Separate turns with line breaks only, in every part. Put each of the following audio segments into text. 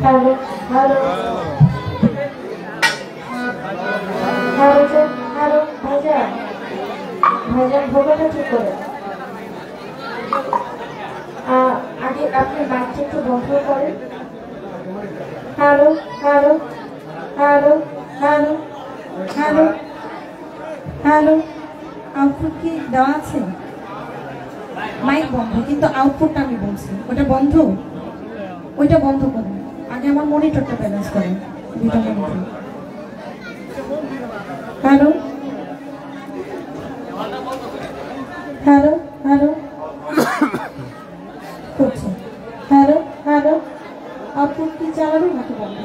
Hello hello hello hello ভাইজান ভাইজান ভোগাটা ঠিক করে আগে আপনি মাইকটা একটু বন্ধ করেন। Hello hello hello hello hello hello output কি দেওয়া আছে? মাইক বন্ধ কিন্তু আউটপুটটা আমি বলছি ওটা বন্ধ, ওইটা বন্ধ করুন। আগে আমার মনিটরটা ব্যালেন্স করেন, দুইটা মনিটর। হ্যালো হ্যালো হ্যালো করছে। হ্যালো হ্যালো আউটপুট কি চালাবে নাকি বন্ধ?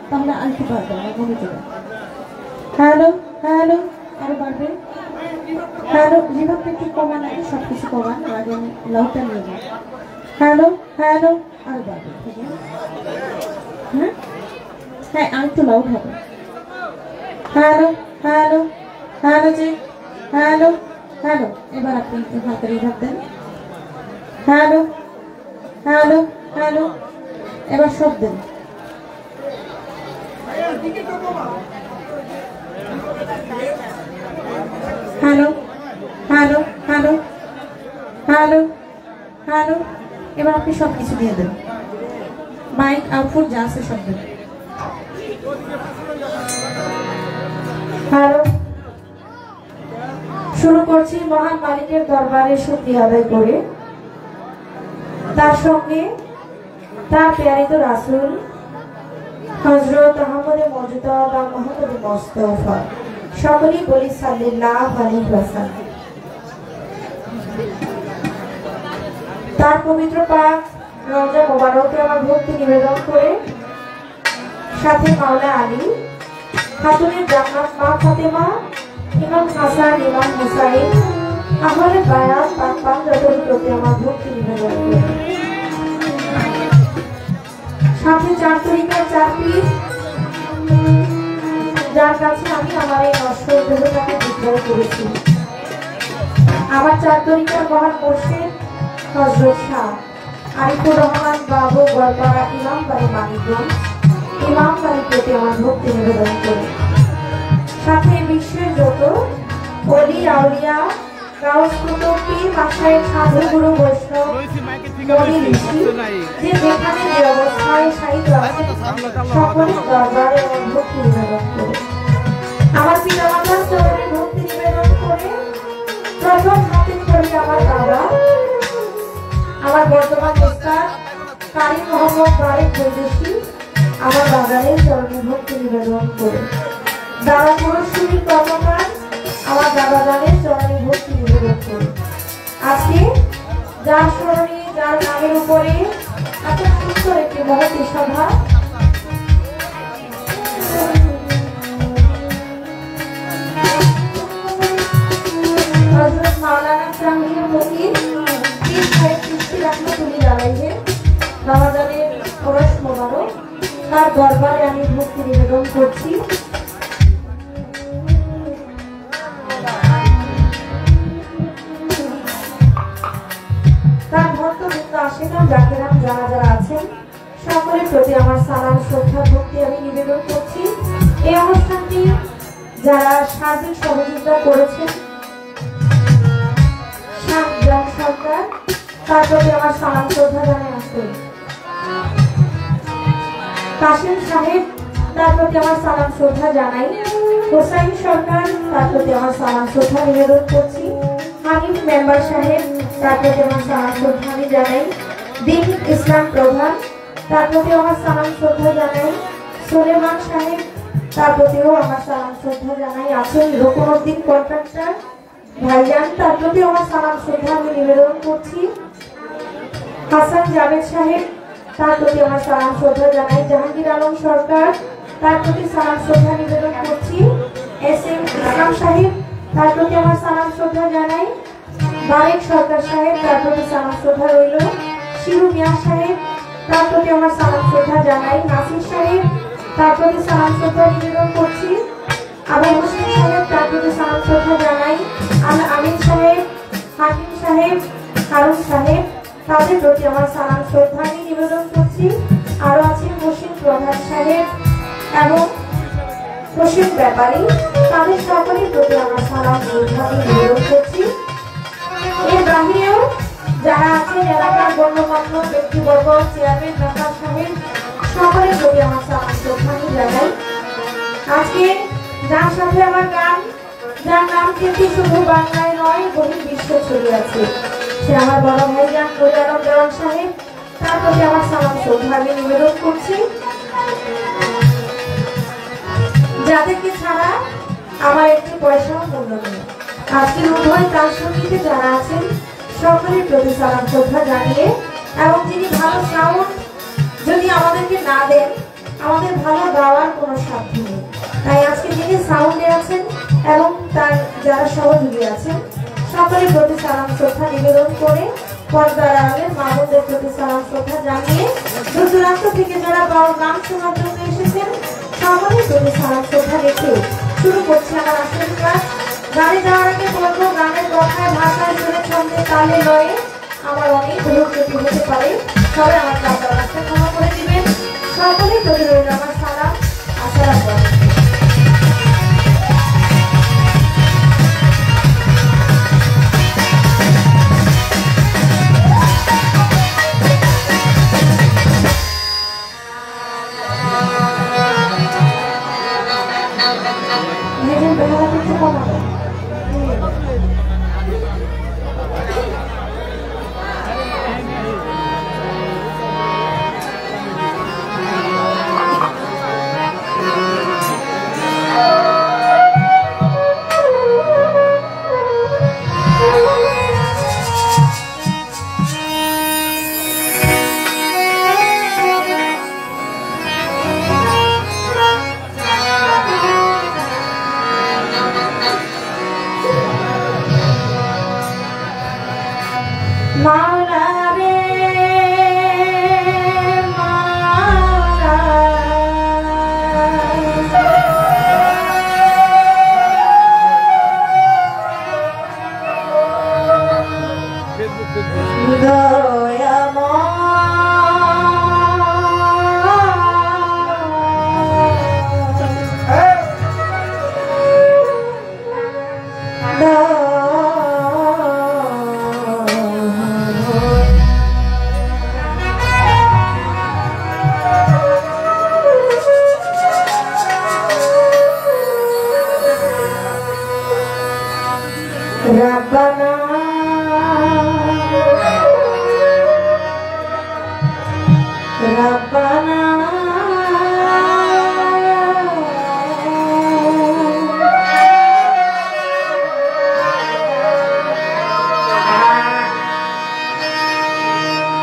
তাহলে আরেকটু বাড়বে আমার মনিটরে। হ্যালো হ্যালো আরো বাড়বে। হ্যালো রিভাবটা একটু কমান, আগে সব কিছু কমান, আগে লাউডটা নিয়ে যান। হ্যালো হ্যালো আরো বাড়বে। ঠিক আছে, হ্যাঁ হ্যাঁ আর একটু লাউড হবে। হ্যালো হ্যালো হ্যালো জি হ্যালো হ্যালো এবার আপনি একটু হালকা রিভাব দেন। হ্যালো হ্যালো হ্যালো এবার সব দেন। Hello hello hello hello hello এবার আপনি সব কিছু দিয়ে দেন, মাইক আউটপুট যা আছে সব দেন। হ্যালো শুরু করছি মহান মালিকের দরবারে শুকরিয়া আদায় করে, তার সঙ্গে তার প্রেরিত রাসূল হযরত আহমদে মওজুদা বা মুহাম্মদ মুস্তাফা সকলেই বলি সাল্লাল্লাহু আলাইহি ওয়াসাল্লাম। তার পবিত্র পাক রওজা মোবারকে আমার ভক্তি নিবেদন করে, সাথে মাওলা আলী, খাতুনের জান্নাত মা ফাতেমা, ইমাম হাসান, ইমাম হুসাইন, আহলে বায়াত পাক পাঞ্জাবের প্রতি আমার ভক্তি নিবেদন করে, সাথে চার তরিকার চার পীর, যার কাছে আমি আমার এই নশ্বর দেহটাকে বিক্রয় করেছি। আমার চার তরিকার মহান মুর্শিদ হযরত শাহ আরিফুর রহমান বাবু গোয়ালপাড়া ইমাম বাড়ি মানিকগঞ্জ, ইমাম বাড়ির প্রতি আমার ভক্তি নিবেদন করে, সাথে বিশ্বের যত অলি আউলিয়া গাউস কুতুব পীর মাশায়েখ সাধু গুরু বৈষ্ণব নবী ঋষি যে যেখানে যে অবস্থায় শায়িত আছে সকলের দরবারে আমার ভক্তি নিবেদন করে, আমার পিতামাতার চরণে ভক্তি নিবেদন করে, প্রথম হাতে করে আমার বাবা, আমার বর্তমান উস্তাদ কারি মোহাম্মদ বারেক বৈদেশী, আমার বাগানের চরণে ভক্তি নিবেদন করে, দাদা পুরস্কারী কর্মকার আমার দাদা জানের চরণে ভক্তি নিবেদন করে। আজকে যার স্মরণে যার নামের উপরে এত সুন্দর একটি মহতী সভা, হযরত মাওলানা জাহাঙ্গীর ফকির পীর সাহেব চিশতি রাহমাতুল্লাহি আলাইহি রমাদানের ওরস মোবারক, তার দরবারে আমি ভক্তি নিবেদন করছি। তার ভক্তবৃন্দ আশিকান জাকিরান যারা যারা আছেন সকলের প্রতি আমার সালাম শ্রদ্ধা ভক্তি আমি নিবেদন করছি। এই অনুষ্ঠানটি যারা সার্বিক সহযোগিতা করেছেন, সরকার, তার প্রতি আমার সালাম শ্রদ্ধা জানাই আসছে। কাশিম সাহেব, তার প্রতি আমার সালাম শ্রদ্ধা জানাই। হোসাইন সরকার, তার প্রতি আমার সালাম শ্রদ্ধা নিবেদন করছি। হানিফ মেম্বার সাহেব, তার প্রতি আমার সালাম শ্রদ্ধা আমি জানাই। দিন ইসলাম প্রধান, তার প্রতি আমার সালাম শ্রদ্ধা জানাই। সুলেমান সাহেব, তার প্রতিও আমার সালাম শ্রদ্ধা জানাই। আছেন রুকনউদ্দিন কন্ট্রাক্টর ভাইজান, তার প্রতি আমার সালাম শ্রদ্ধা আমি নিবেদন করছি। হাসান জাভেদ সাহেব, তার প্রতি আমার সালাম শ্রদ্ধা জানাই। জাহাঙ্গীর আলম সরকার, তার প্রতি সালাম শ্রদ্ধা নিবেদন করছি। এস এম ইসলাম সাহেব, তার প্রতি আমার সালাম শ্রদ্ধা জানাই। বারেক সরকার সাহেব, তার প্রতি সালাম শ্রদ্ধা রইল। শিরু মিয়া সাহেব, তার প্রতি আমার সালাম শ্রদ্ধা জানাই। নাসির সাহেব, তার প্রতি সালাম শ্রদ্ধা নিবেদন করছি। আবু হোসেন সাহেব, তার প্রতি সালাম শ্রদ্ধা জানাই। আল আমিন সাহেব, হাকিম সাহেব, হারুন সাহেব, তাদের প্রতি আমার সালাম শ্রদ্ধা নিবেদন করছি। আরো আছেন মুর্শিদ প্রধান সাহেব এবং প্রসেন ব্যাপারী, তাদের সকলের প্রতি আমার সালাম শ্রদ্ধাকে নিবেদন করছি। এর বাহিরেও যারা আছেন এলাকার গণ্যমান্য ব্যক্তিবর্গ, চেয়ারম্যান মেম্বার সাহেব, সকলের প্রতি আমার সালাম শ্রদ্ধাকে জানাই। আজকে যার সাথে আমার গান, যার নাম কিন্তু শুধু বাংলায় নয় বহির বিশ্ব ছড়িয়ে আছে, সে আমার বড় ভাইজান নুরে আলম দেওয়ান সাহেব, তার প্রতি আমার সালাম শ্রদ্ধাকে নিবেদন করছি। যাদেরকে ছাড়া আমার একটি পয়সাও মূল্য নেই। আজকের উভয় তার সঙ্গীতে যারা আছেন সকলের প্রতি সালাম শ্রদ্ধা জানিয়ে, এবং যিনি ভালো সাউন্ড যদি আমাদেরকে না দেন, আমাদের ভালো গাওয়ার কোনো সাধ্য নেই। তাই আজকে যিনি সাউন্ডে আছেন এবং তার যারা সহযোগী আছেন সকলের প্রতি সালাম শ্রদ্ধা নিবেদন করে, পর্দার আড়ালের মা বোনদের প্রতি সালাম শ্রদ্ধা জানিয়ে, দূর দূরান্ত থেকে যারা গান শোনার জন্য এসেছেন সকলের প্রতি সালাম শ্রদ্ধা রেখে শুরু করছি আমার আসল কাজ। গানে যাওয়ার আগে বলবো, গানের কথায় ভাষায় সুরে ছন্দে তালে লয়ে আমার অনেক ভুল ত্রুটি হতে পারে, সবাই আমার কাজটা ক্ষমা করে দিবেন। সকলের প্রতি রইল আমার সালাম, আশা রাখবো।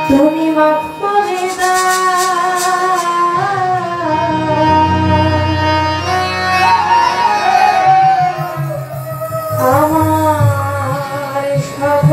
তুমি মাফ করে আমার সব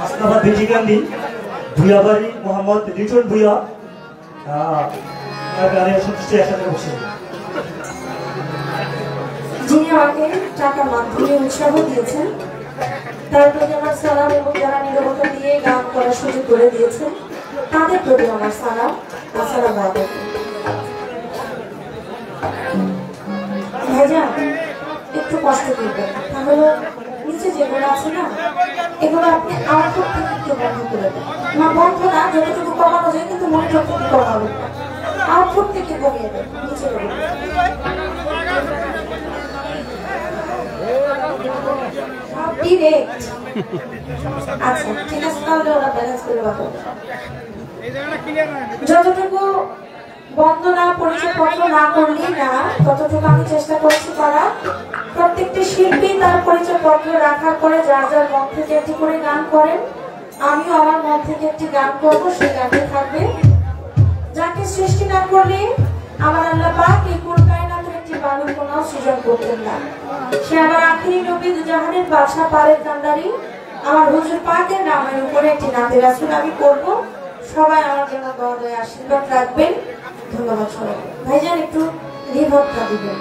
আসনাবাদ ভিজিকান্দি ভুইয়াবাড়ি মোহাম্মদ লিটন ভুইয়া গানের সন্তুষ্টি একসাথে বসে
যিনি আমাকে টাকার মাধ্যমে উৎসাহ দিয়েছেন তার প্রতি আমার সালাম এবং যারা নিরবতা দিয়ে গান করার সুযোগ করে দিয়েছেন তাদের প্রতি আমার সালাম আসসালামু আলাইকুম। ভাইজান একটু কষ্ট করবেন, তাহলে নিচে যেগুলো আছে না এগুলো আপনি আমার পক্ষ থেকে একটু বন্ধ করে দেন। না বন্ধ না, যতটুকু কমানো যায়, কিন্তু মনিটর থেকে কমাবেন না, আউটপুট থেকে কমিয়ে দেন নিচে করবেন। ডিরেক্ট আচ্ছা ঠিক আছে, তাহলে ওরা ব্যালেন্স করে পাবো। যতটুকু বন্দনা পরিচয়পত্র না করলেই না, ততটুকু আমি চেষ্টা করছি করার। প্রত্যেকটি শিল্পী তার পরিচয়পত্র রাখার পরে যার যার মন থেকে একটি করে গান করেন, আমিও আমার মন থেকে একটি গান করব, সেই গানটি থাকবে। যাকে সৃষ্টি না করলে আমার আল্লাহ পাক এই কুল কায়নাতের একটি বালুর কোনাও সৃজন করতেন না। সে আমার আখিরি নবী দুজাহানের বাদশা পারের কান্ডারি আমার হুজুর পাকের নামের উপরে একটি নাতে রাসূল আমি করব। সবাই আমার জন্য দোয়া দয়া আশীর্বাদ রাখবেন। ধন্যবাদ সবাই। ভাইজান একটু রিভাবটা দিবেন।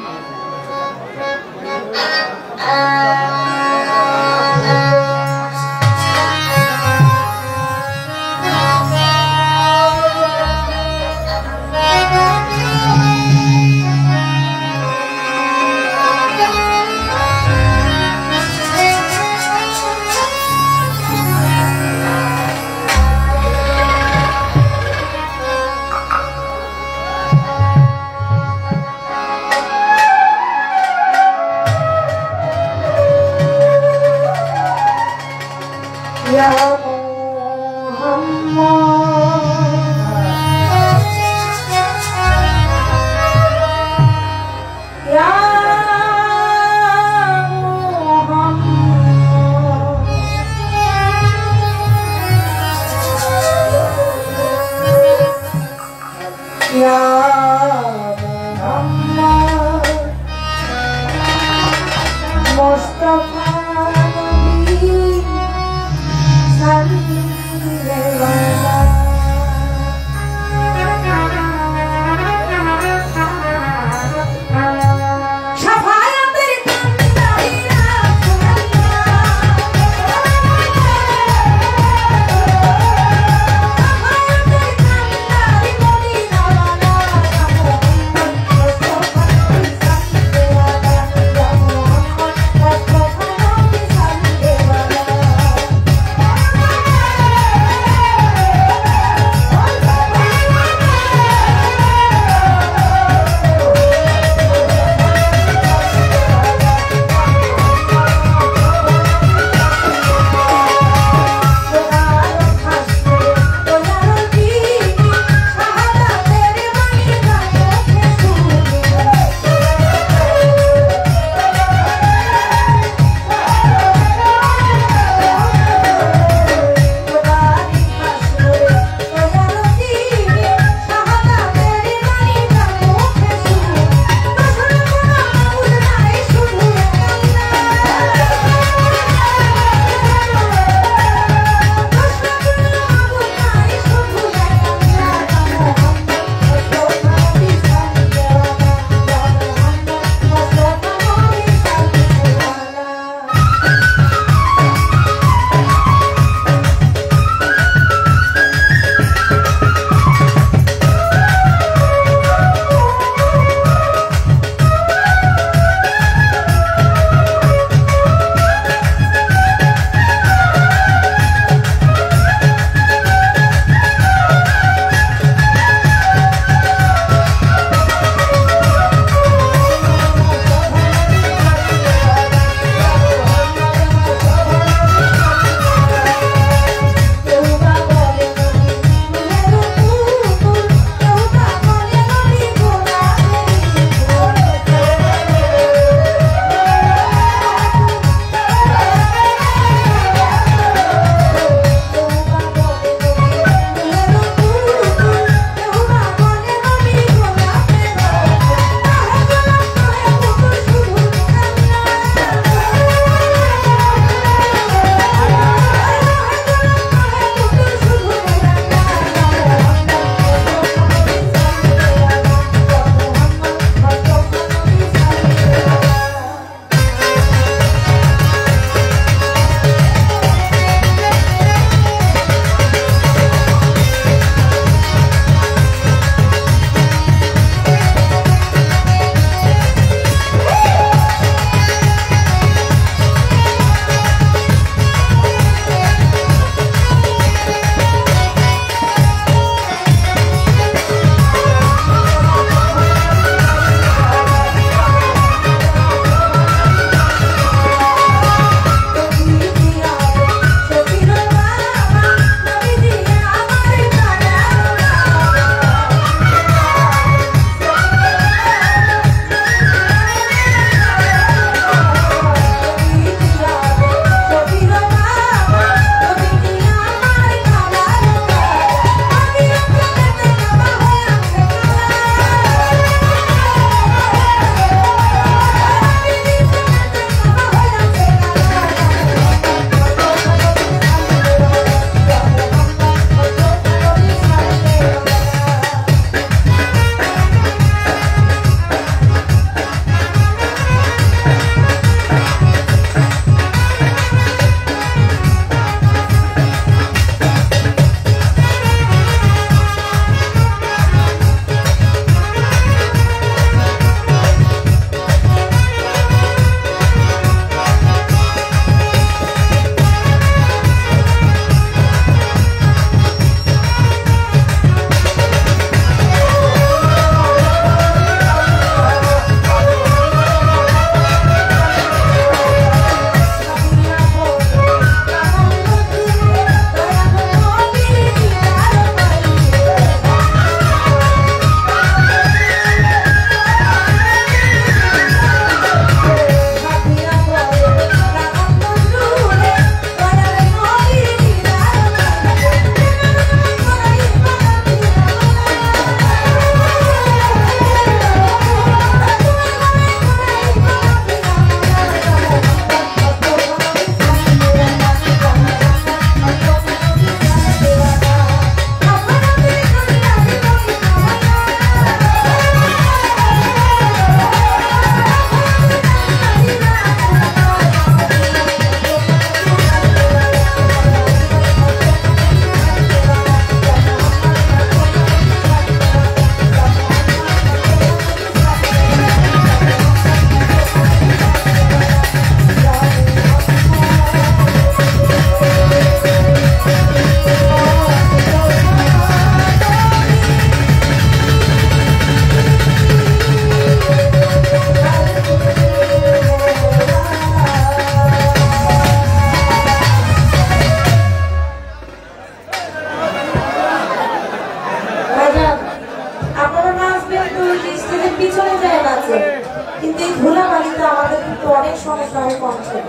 সহ কণ্ঠে।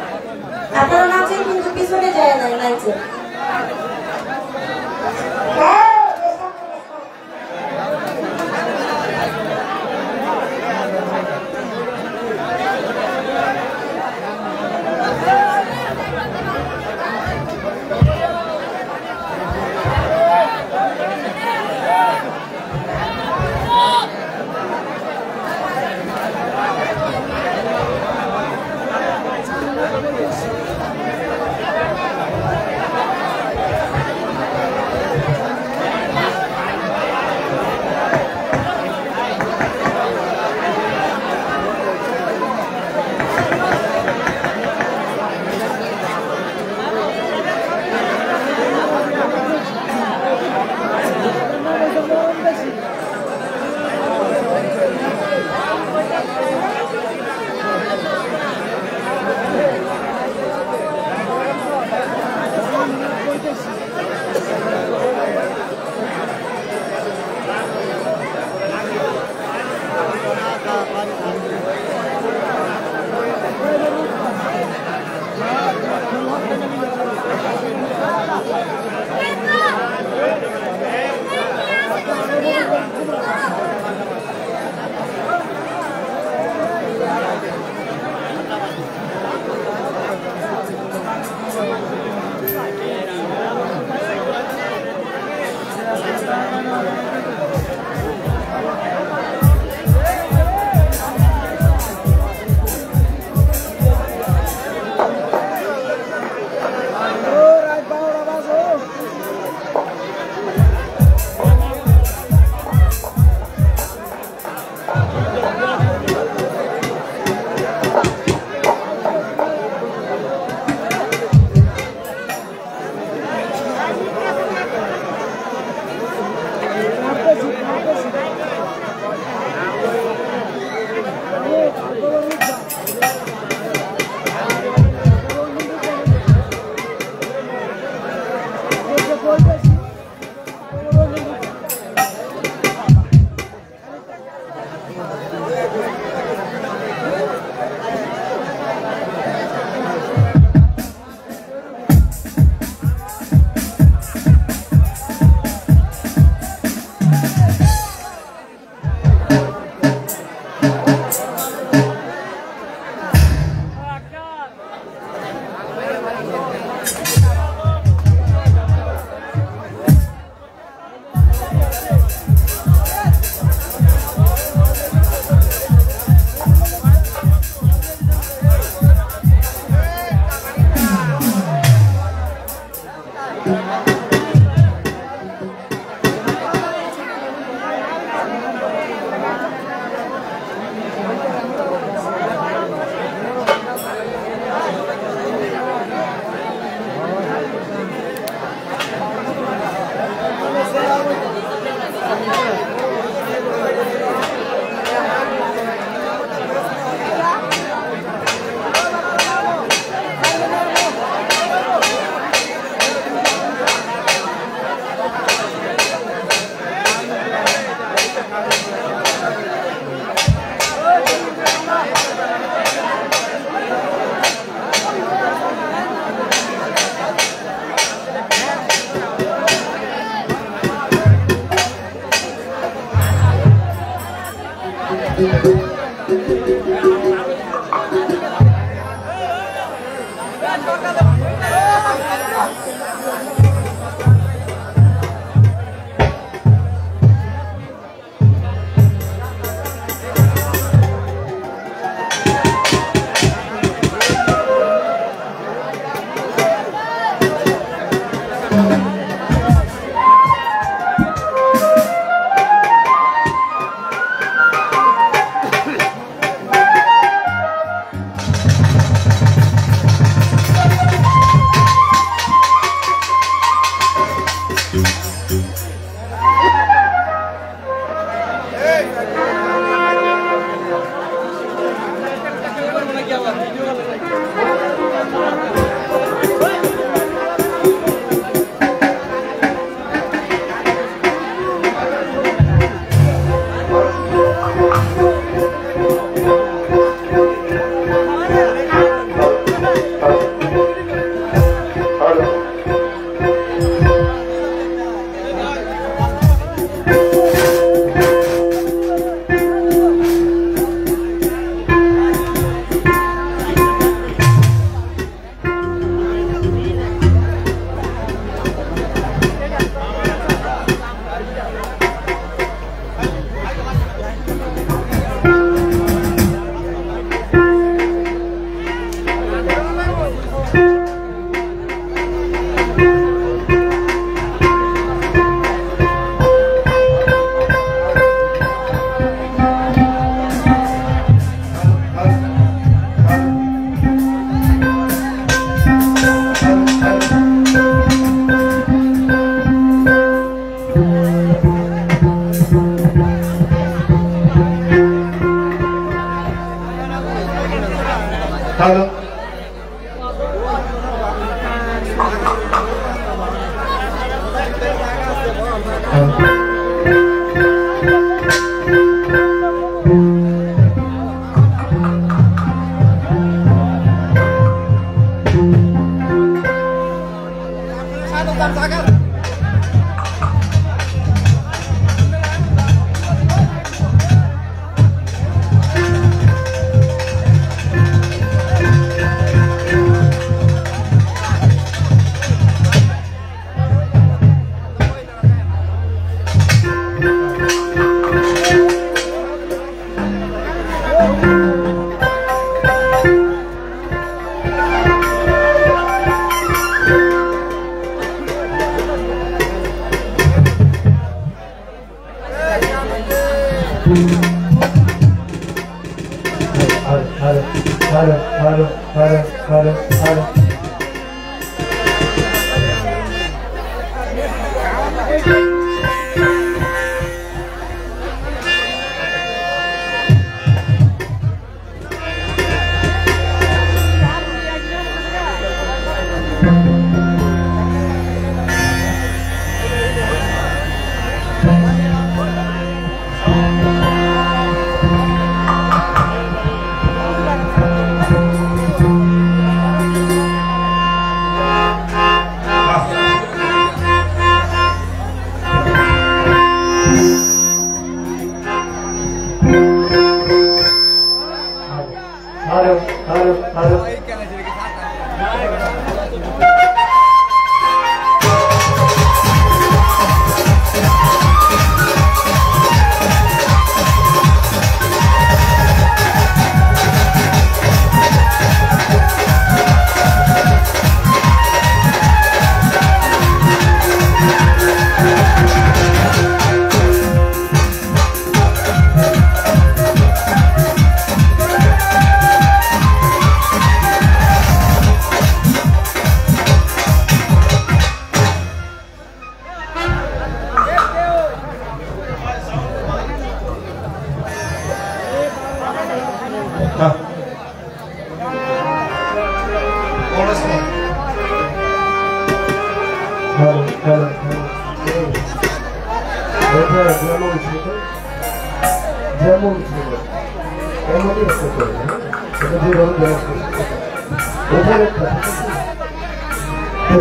আপনারা নাচেন কিন্তু পিছনে যায় না নাচে।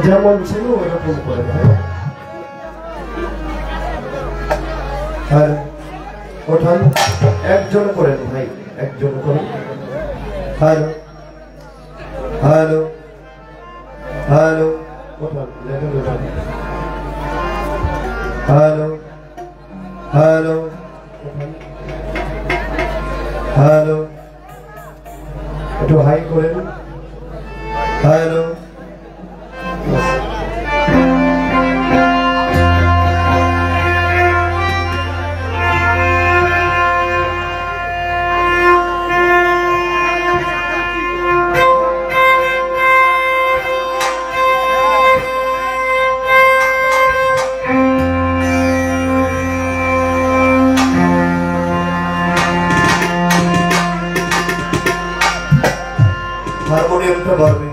যেমন ছিল ওরকম করে আর ওঠান একজন করেন ভাই একজন করেন হ্যালো হ্যালো হ্যালো ওঠান হ্যালো হ্যালো হ্যালো একটু হাই করেন হ্যালো হারমোনিয়ামটা বাড়বে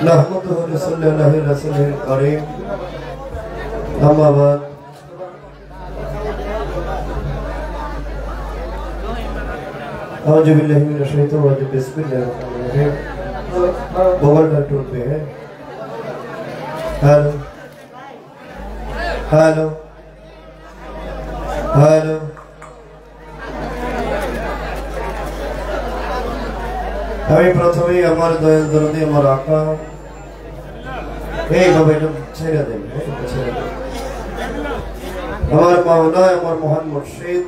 نحمده ونصلي على رسوله الكريم أما بعد أعوذ بالله من الشيطان الرجيم بسم الله الرحمن الرحيم मोबाइल का टूट पे है हेलो हेलो हेलो আমি প্রথমে আমার দয়াল দরদি আমার আকা এই বাবা এটা ছেড়ে দেন আমার মাওলা আমার মহান মুর্শিদ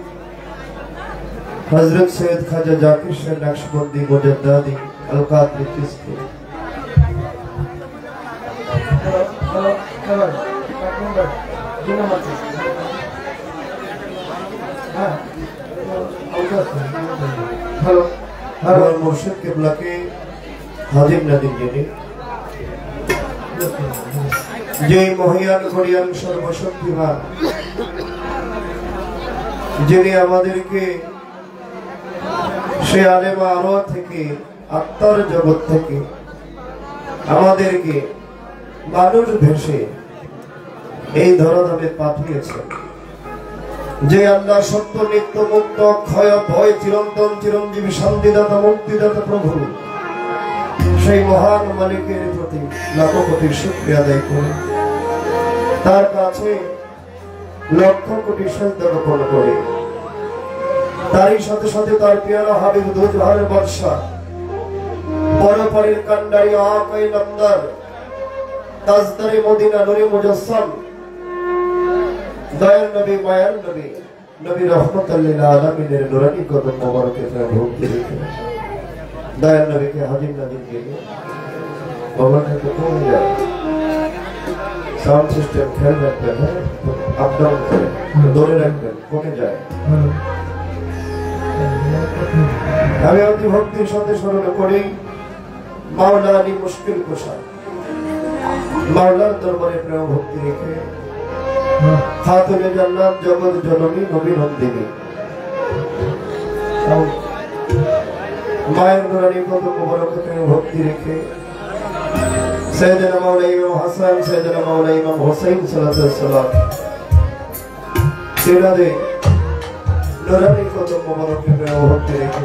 হযরত সৈয়দ খাজা জাকির শাহ নকশবন্দি মুজাদ্দাদি अलकातरी किसके हेलो हेलो मुर्शिद किबला के हाजिर नदीम जी যে মহিয়ান গরিয়ান সর্বশক্তিমান যিনি আমাদেরকে সে আলেমা আরো থেকে আত্মার জগৎ থেকে আমাদেরকে মানুষ ভেসে এই ধরাধামে পাঠিয়েছেন যে আল্লাহ সত্য নিত্য মুক্ত ক্ষয় ভয় চিরন্তন চিরঞ্জীবী শান্তিদাতা মুক্তিদাতা প্রভু সেই মহান মালিকের প্রতি লাখো কোটি শুকরিয়া আদায় করে তার কাছে লক্ষ কোটি সেজদা জ্ঞাপন করে তারই সাথে সাথে তার পেয়ারা হাবিব দুজহারের বর্ষা পরপরের কান্ডারি আকাই নামদার তাজদারে মদিনা নূরে মুজাসসাম দয়াল নবী মায়ার নবী নবী রহমাতুল লিল আলামিনের নুরানি কদম মোবারকে ভক্তি রেখে দয়াল নবীকে হাজির নাজির দিয়ে ভগবানের তো কোন যায় সাউন্ড সিস্টেম খেয়াল রাখবেন আপ ডাউন করে ধরে রাখবেন কোনে যায় আমি অতি ভক্তির সাথে স্মরণ করি মাওলা আলী মুশকিল কুশা মাওলার দরবারে প্রেম ভক্তি রেখে খাতুনে জান্নাত জগৎ জননী নবী নন্দিনী মায়ের নুরানি কত মোবারকে প্রেম ভক্তি রেখে সাইয়েদনা মাওলা ইমাম হাসান সাইয়েদনা মাওলা ইমাম হোসেন সাল্লাল্লাহু আলাইহি ওয়াসাল্লাম সিরাদে নুরানি কত মোবারকে প্রেম ভক্তি রেখে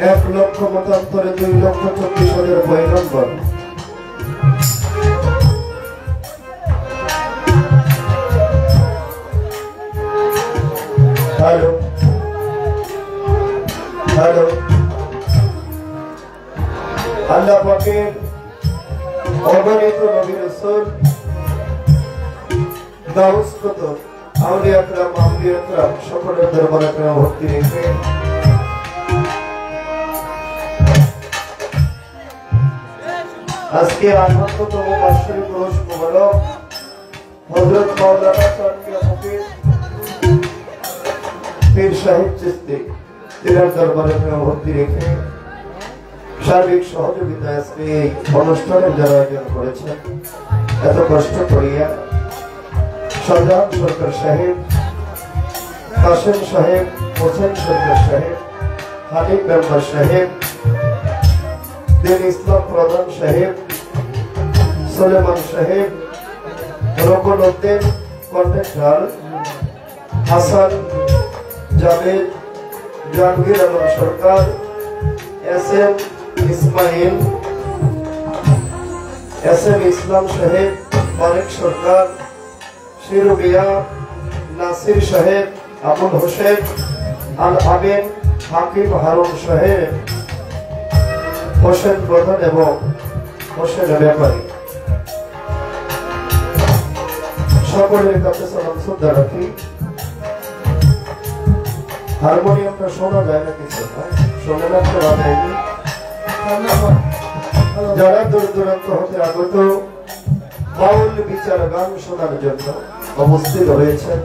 1 লক্ষ মতান্তরে 2 লক্ষ 24,000 পয়গম্বর हेलो हेलो अल्लाह पाकेर অগণিত নবী রাসূল গাউস কুতুব আউলিয়া کرام আম্বিয়া کرام সকলের দরবারে প্রেম ভক্তি রেখে আজকে ৮৮তম বার্ষিক উরুস মুবারক হযরত মাওলানা চাঁদকিয়া ফকির পীর সাহেব চিশতি তিনার দরবারে প্রেম ভক্তি রেখে সার্বিক সহযোগিতা আজকে এই অনুষ্ঠানের যারা আয়োজন করেছেন এত কষ্ট করিয়া শাহজাহান সরকার সাহেব কাসেম সাহেব হোসেন সরকার সাহেব হানিফ মেম্বার সাহেব দিন ইসলাম প্রধান সাহেব সুলেমান সাহেব রকন উদ্দিন কন্ট্রাক্টর হাসান জাভেদ জাহাঙ্গীর আলম সরকার এসএম ইসমাইল এসএম ইসলাম সাহেব মালিক সরকার শিরুবিয়া নাসির সাহেব আবুল হোসেন আল আমিন হাকিম হারুন সাহেব হোসেন প্রধান এবং হোসেন ব্যাপারী সকলের কাছে সালাম শ্রদ্ধা রাখি হারমোনিয়ামটা শোনা যায় না কিছু শোনা না তো বাজাইনি যারা দূর দূরান্ত হতে আগত বাউল বিচার গান শোনার জন্য উপস্থিত হয়েছেন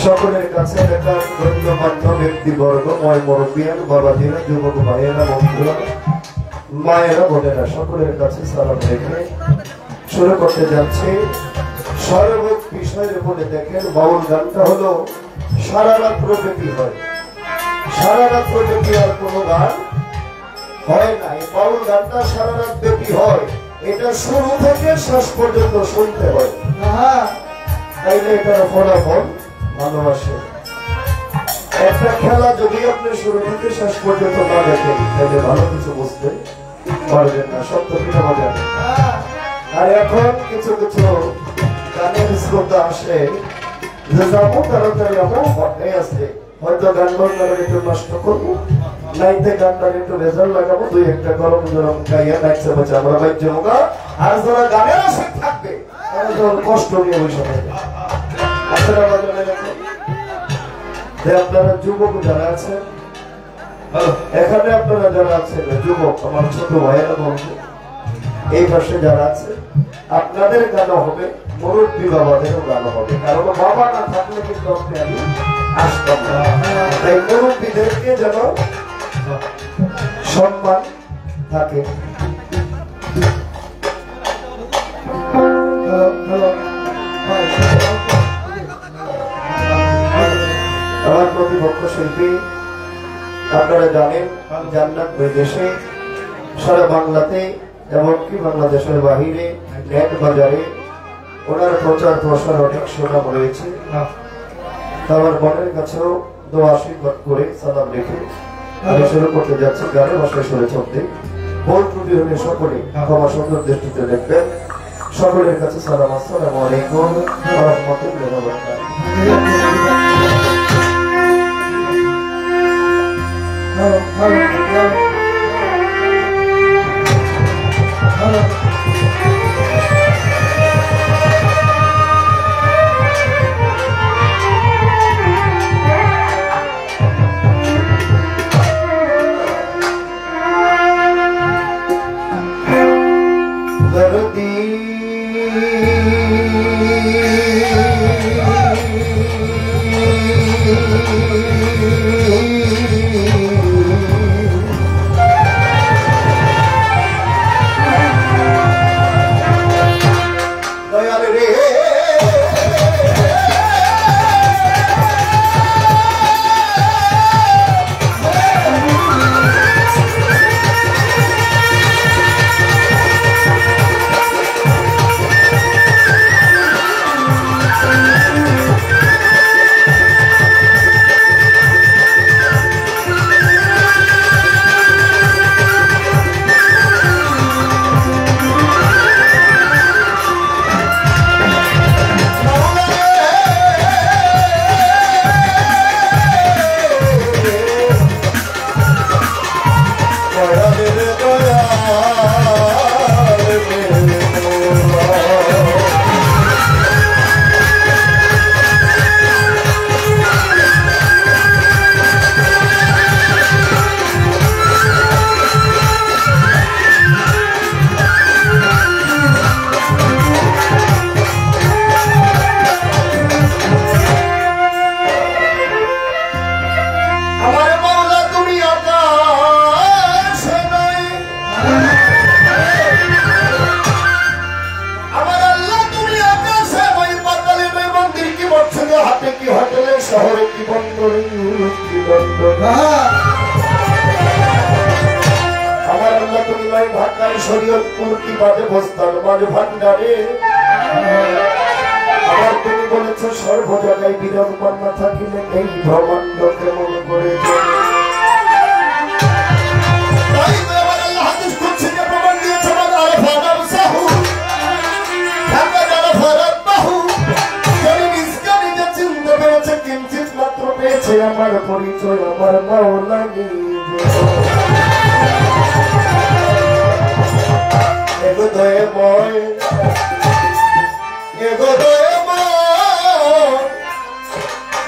সকলের কাছে একটা গণ্যমান্য ব্যক্তিবর্গ ময় মুরব্বিয়ান বাবাজিরা যুবক ভাইয়েরা বন্ধুরা মায়েরা বোনেরা সকলের কাছে সালাম রেখে শুরু করতে যাচ্ছি সর্বক বিষয়ের উপরে দেখেন বাউল গানটা হলো সারা রাত প্রকৃতি হয় সারা রাত প্রকৃতি আর কোনো গান হয় না। এই বাউল গানটা সারা রাত ব্যাপী হয়, এটা শুরু থেকে শেষ পর্যন্ত শুনতে হয়, তাইলে এটার ফলাফল ভালোবাসে। একটা খেলা যদি আপনি শুরু থেকে শেষ পর্যন্ত না দেখেন তাহলে ভালো কিছু বুঝতে পারবেন না। সত্য কিনা মজা। আর এখন কিছু কিছু গানের শ্রোতা আসে যে যাবো তাড়াতাড়ি আছে, হয়তো গান বাজনার একটু নষ্ট করবো, নাইতে গানটার একটু রেজাল্ট লাগাবো, দুই একটা গরম গরম গাইয়া নাচছে বাচ্চা আমরা বাইর হোগা। আর যারা গানের আসে থাকবে তারা যখন কষ্ট নিয়ে বসে থাকবে। আপনারা যুবক যারা আছেন এখানে, আপনারা যারা আছেন যুবক, আমার ছোট ভাইয়েরা বলবো এই পাশে যারা আছে, আপনাদের গানও হবে, মুরব্বী বাবাদেরও গানও হবে। কারণ বাবা না থাকলে কিন্তু আপনি আমি আসতাম না। তাই মুরব্বীদেরকে যেন সম্মান থাকে। আমার প্রতিপক্ষ শিল্পী আপনারা জানেন জান্নাত বিদেশে, সারা বাংলাতে এমনকি বাংলাদেশের বাহিরে নেট বাজারে ওনার প্রচার প্রসার অনেক সুনাম রয়েছে। আমার মনের কাছেও দোয়া আশীর্বাদ করে সালাম রেখে আমি শুরু করতে যাচ্ছি গানের ভাষায় সুরে চলতে। ভুল ত্রুটি হলে সকলে ক্ষমা সুন্দর দৃষ্টিতে দেখবেন। সকলের কাছে সালাম, আসসালামু আলাইকুম ওয়া রাহমাতুল্লাহি ওয়া বারাকাতুহু। শহরে কি বন্দরে আমার আল্লাহ তুমি নয় ঢাকায় শরীয়তপুর কি বাজে বস্তার মাঝে ভান্ডারে আবার তুমি বলেছো সর্ব জায়গায় বিরল কন্যা থাকিলে এই ব্রহ্মাণ্ড কেমন করে আমার পরিচয় আমার মাওলা এগো দয়ে ময় এগো দয়ে ময়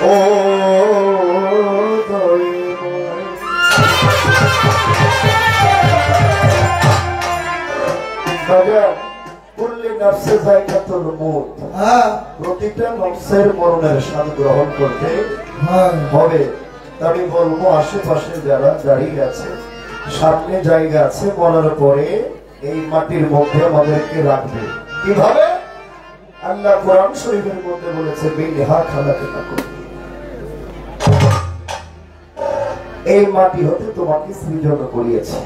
ও দয়ে ময় কুল্লি নফসে যায়কাতুল মউত প্রতিটা নফসের মরণের স্বাদ গ্রহণ করতে হবে। আমি বলবো আশেপাশে যারা দাঁড়িয়ে আছে সামনে জায়গা আছে মরার পরে এই মাটির মধ্যে আমাদেরকে রাখবে কিভাবে? আল্লাহ কোরআন শরীফের মধ্যে বলেছে বিনহা খালাকনাকুম, এই মাটি হতে তোমাকে সৃজন করিয়েছে।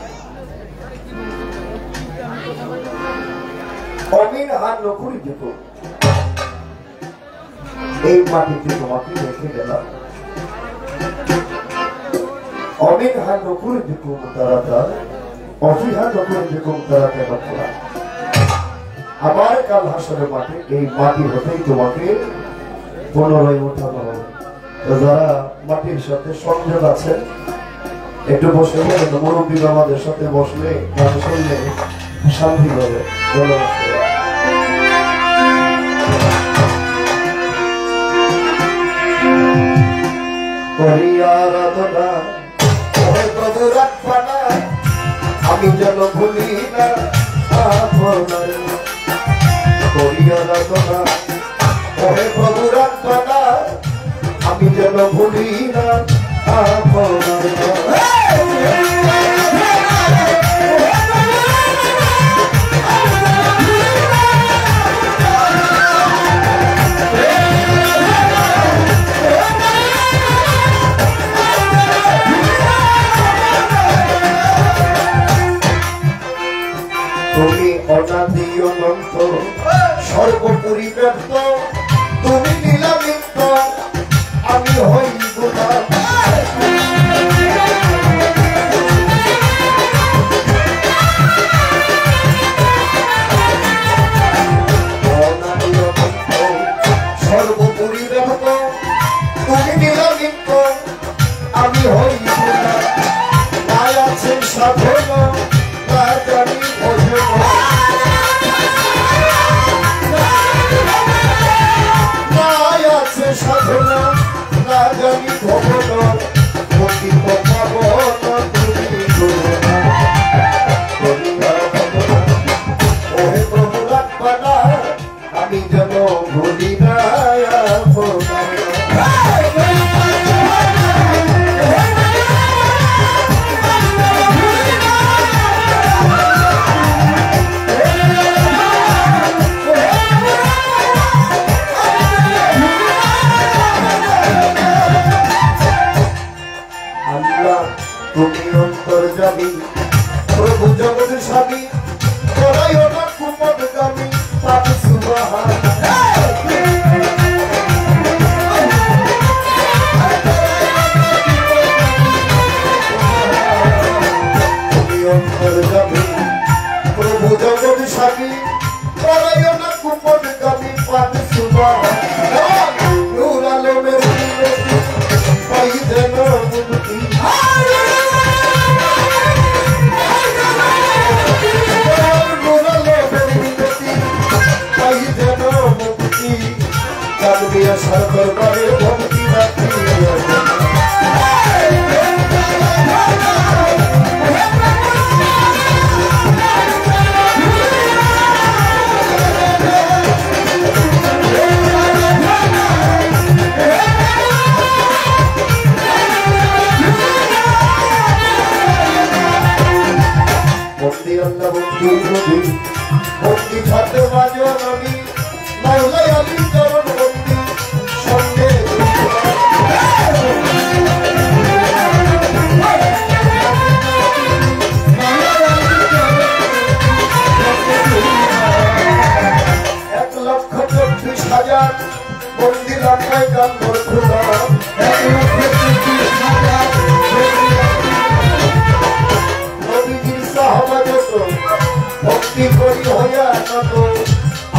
অমিন আর নকুরি যেত এই মাটিতে তোমাকে রেখে গেলাম অমিন হার নকুরি যেত তারা অফিহার নকুরি যেত তারা কেন করা আবার কাল হাসরের মাঠে এই মাটি হতেই তোমাকে পুনরায় উঠানো হবে তো যারা মাটির সাথে সংযোগ আছে একটু বসে বলেন মুরব্বী আমাদের সাথে বসলে গান শুনলে শান্তি হবে আমি যেন ভুলি না প্রভু রাখবানা আমি যেন ভুলি না তুমি অনাদি অনন্ত সর্বোপরি ব্যক্ত তুমি নীলামিত্ত আমি হই গোলাম অনাদি অনন্ত সর্বোপরি ব্যক্ত তুমি নীলামিত্ত আমি হই গোলাম তাই আছে সাধন জানি সাধনা না জানি ভবন পতিত পাবন ওহে প্রভু রাখবানা আমি যেন ভুলি না তুমি অন্তর্যামী প্রভু জগৎ স্বামী করাই না কুমদগামী পাপ সুবহান তুমি অন্তর্যামী প্রভু জগৎ স্বামী করাই না কুমদগামী পাপ সুবহান নূর আলমের পাই দেন মুক্তি সরকারে ভক্তি রাখি ভক্তি আল্লাহ ভক্তি নবী ভক্তি খাতে বাজো নবী মাওলা আলী চরণ ভক্তি সঙ্গে এক লক্ষ 24,000 বন্দি লাখায় গান খোদা 1,24,000 নবীজির সাহাবা যত ভক্তি করি হইয়া নত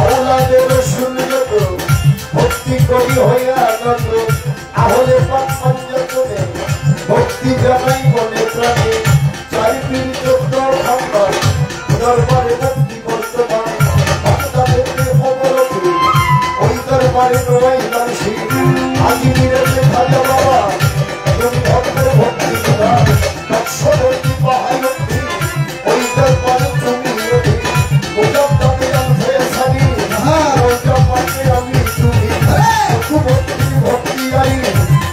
আওলাদের রসুল যত ভক্তি করি হইয়া নত আহলে পাক পঞ্চতনে ভক্তি জানাই মনে প্রাণে চারিদিন 14 খাম্বার দরবারে ভক্তি বর্তমান ভক্তাদের অবলম্বী ওই দরবারে নয় মানুষী আজি নিরতে খাজা বাবা তুমি ভক্তের ভক্তি করা লক্ষ্যবর্তী পাহাড় ওই দরবারে তুমি গোলাম দামে আনছে সারি ওই দরবারে আমি তুমি ভক্তি আই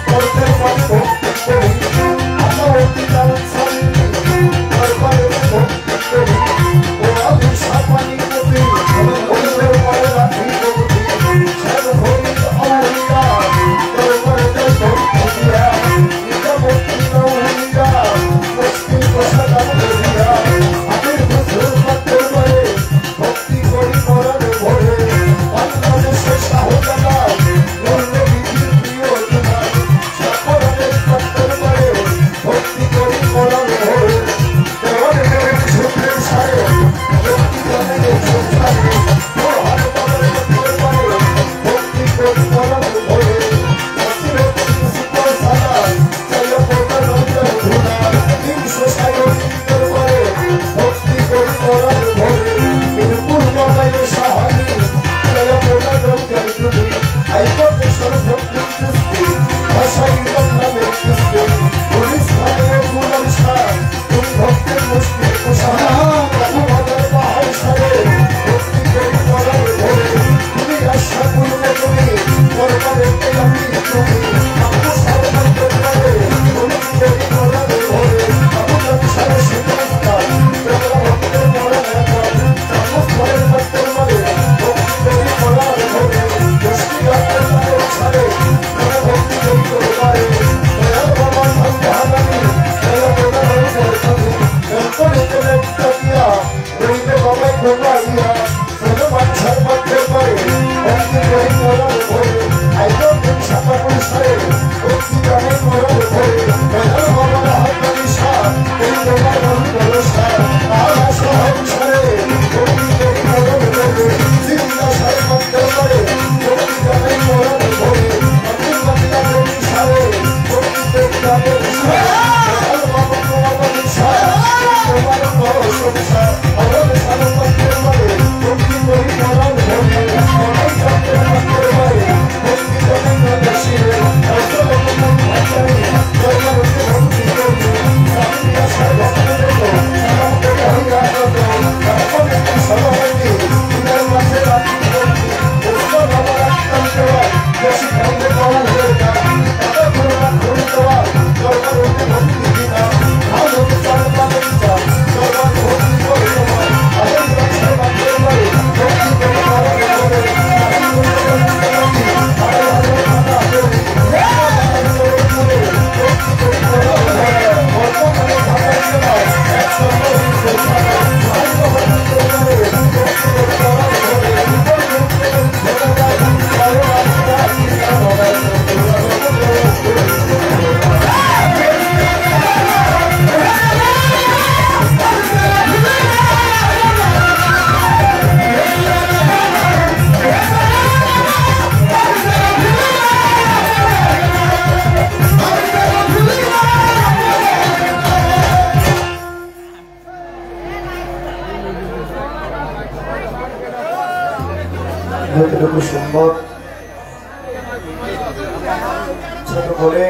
করতে পারি ভক্তি করি আল্লাহ দিলাম সারি দরবারে ভক্তি করি ও আল্লাহ সাপানি করি ওই দরবারে রাখি করি সব হই আল্লাহ দরবারে মরার ভরে মিরপুর বাবাইয়ের সাহায্য জয় পোড়া দরকার তুমি আইকতে সর্বত্র সৃষ্টি ভাষাই নামে সৃষ্টি পুলিশ ভাবে ফুলের সার তুমি ভক্তের মুষ্টি কুশাহা আমাদের পাহাড় সারে ভক্তি করি মরার ভরে তুমি আশা পূর্ণ তুমি করবারে আমি তুমি আপু সর্বত্র পারে তুমি করি মরার ভরে আমাদের সারা শিক্ষা প্রেমরা ভক্তের মরা নেতা সমস্ত ভক্তের মরে ভক্তি করি মরার ভরে দৃষ্টি আত্মার মায়ের ছাড়ে তারা ভক্তি করি করবারে দয়াল বাবা ভক্তি হারানি দয়া প্রদান করতানি গল্পনে করে তাকিয়া রইবে বাবাই ঘুমাইয়া সর্বমান সর্বত্র পারে ভক্তি করি মরার ভরে আইলো দিন সাপাকুল সারে ভক্তি জানে মরার ভরে দয়াল বাবার হাতানি সার এই তোমার ভক্তর সার আলা সহায় সারে ভক্তি করি মরার ভরে জিন্দা সর্বত্র পারে ভক্তি জানে মরার ভরে ভক্তি বান্দা করি সারে ভক্তি করি জানে সার দয়াল বাবা তোমার সার তোমার বড় সংসার আমার সর্বত্র পারে ভক্তি করি মরার ভরে আমার সর্বত্র পারে ভক্তি জানে মরার শিরে আসলে মন ভাষাই দয়াল ভক্তি করি সামিয়া সর্বত্র আমাকে হইয়া দাও আপনি সবাইকে তোমার মাঝে রাখি ভক্তি ওসব আমার আত্মার দেওয়া বেশি ভালো পাওয়া হয়ে যায় এটা করোনা করে দেওয়া দরকার হতে ভক্তি দিনা ভালো বিচার পাবেন যা দরকার ভক্তি করে দেওয়া আগে রাখতে বাধ্য করে ভক্তি করে মারা করে যতটুকু সম্ভব ছোট করে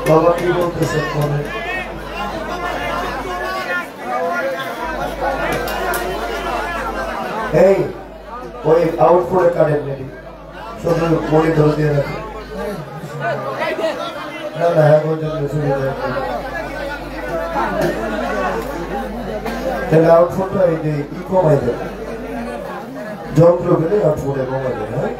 বাবা কি বলতেছেন মনে এই ওই আউটপুটে কারেন্ট নেই শুধু মনিটর দিয়ে রাখে না না এখন যদি সুবিধা তাহলে আউটপুটটা এই যে ই কমাই দেবে যন্ত্র গেলে আউটপুটে কমাই দেবে হ্যাঁ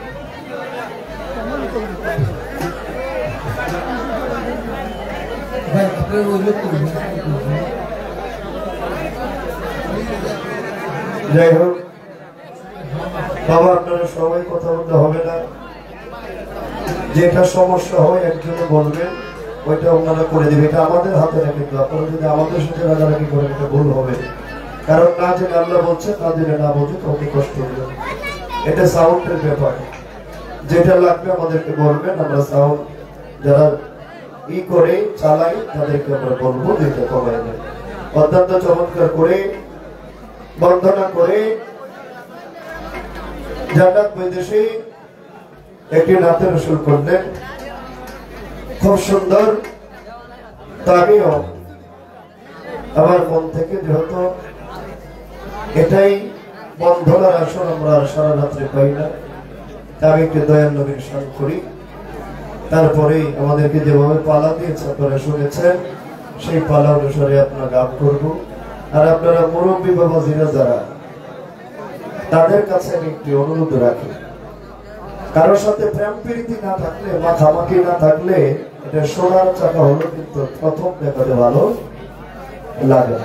যাই হোক বাবা আপনারা সবাই কথা বলতে হবে না যেটা সমস্যা হয় একজনে বলবেন ওইটা ওনারা করে দেবে এটা আমাদের হাতে না কিন্তু আপনারা যদি আমাদের সাথে রাগারাগি করেন এটা ভুল হবে কারণ না যে আল্লাহ বলছে তা জেনে না বলছে তখন কষ্ট হবে এটা সাউন্ডের ব্যাপার যেটা লাগবে আমাদেরকে বলবেন আমরা সাউন্ড যারা ই করে চালাই তাদেরকে আমরা বলবো যেটা কমায় নেয় অত্যন্ত চমৎকার করে বন্দনা করে জান্নাত বৈদেশী একটি নাতের রসুল করলেন খুব সুন্দর আমিও আমার মন থেকে যেহেতু এটাই বন্ধনার আসন আমরা সারা রাত্রে পাই না আমি একটু দয়াল নবীর শান করি তারপরে আমাদেরকে যেভাবে পালা দিয়েছে আপনারা শুনেছেন সেই পালা অনুসারে আপনারা গান করব আর আপনারা মুরব্বী বাবাজিরা যারা তাদের কাছে আমি একটি অনুরোধ রাখি কারোর সাথে প্রেম প্রীতি না থাকলে মাখামাখি না থাকলে এটা সোনার চাকা হলো কিন্তু প্রথম দেখাতে ভালো লাগে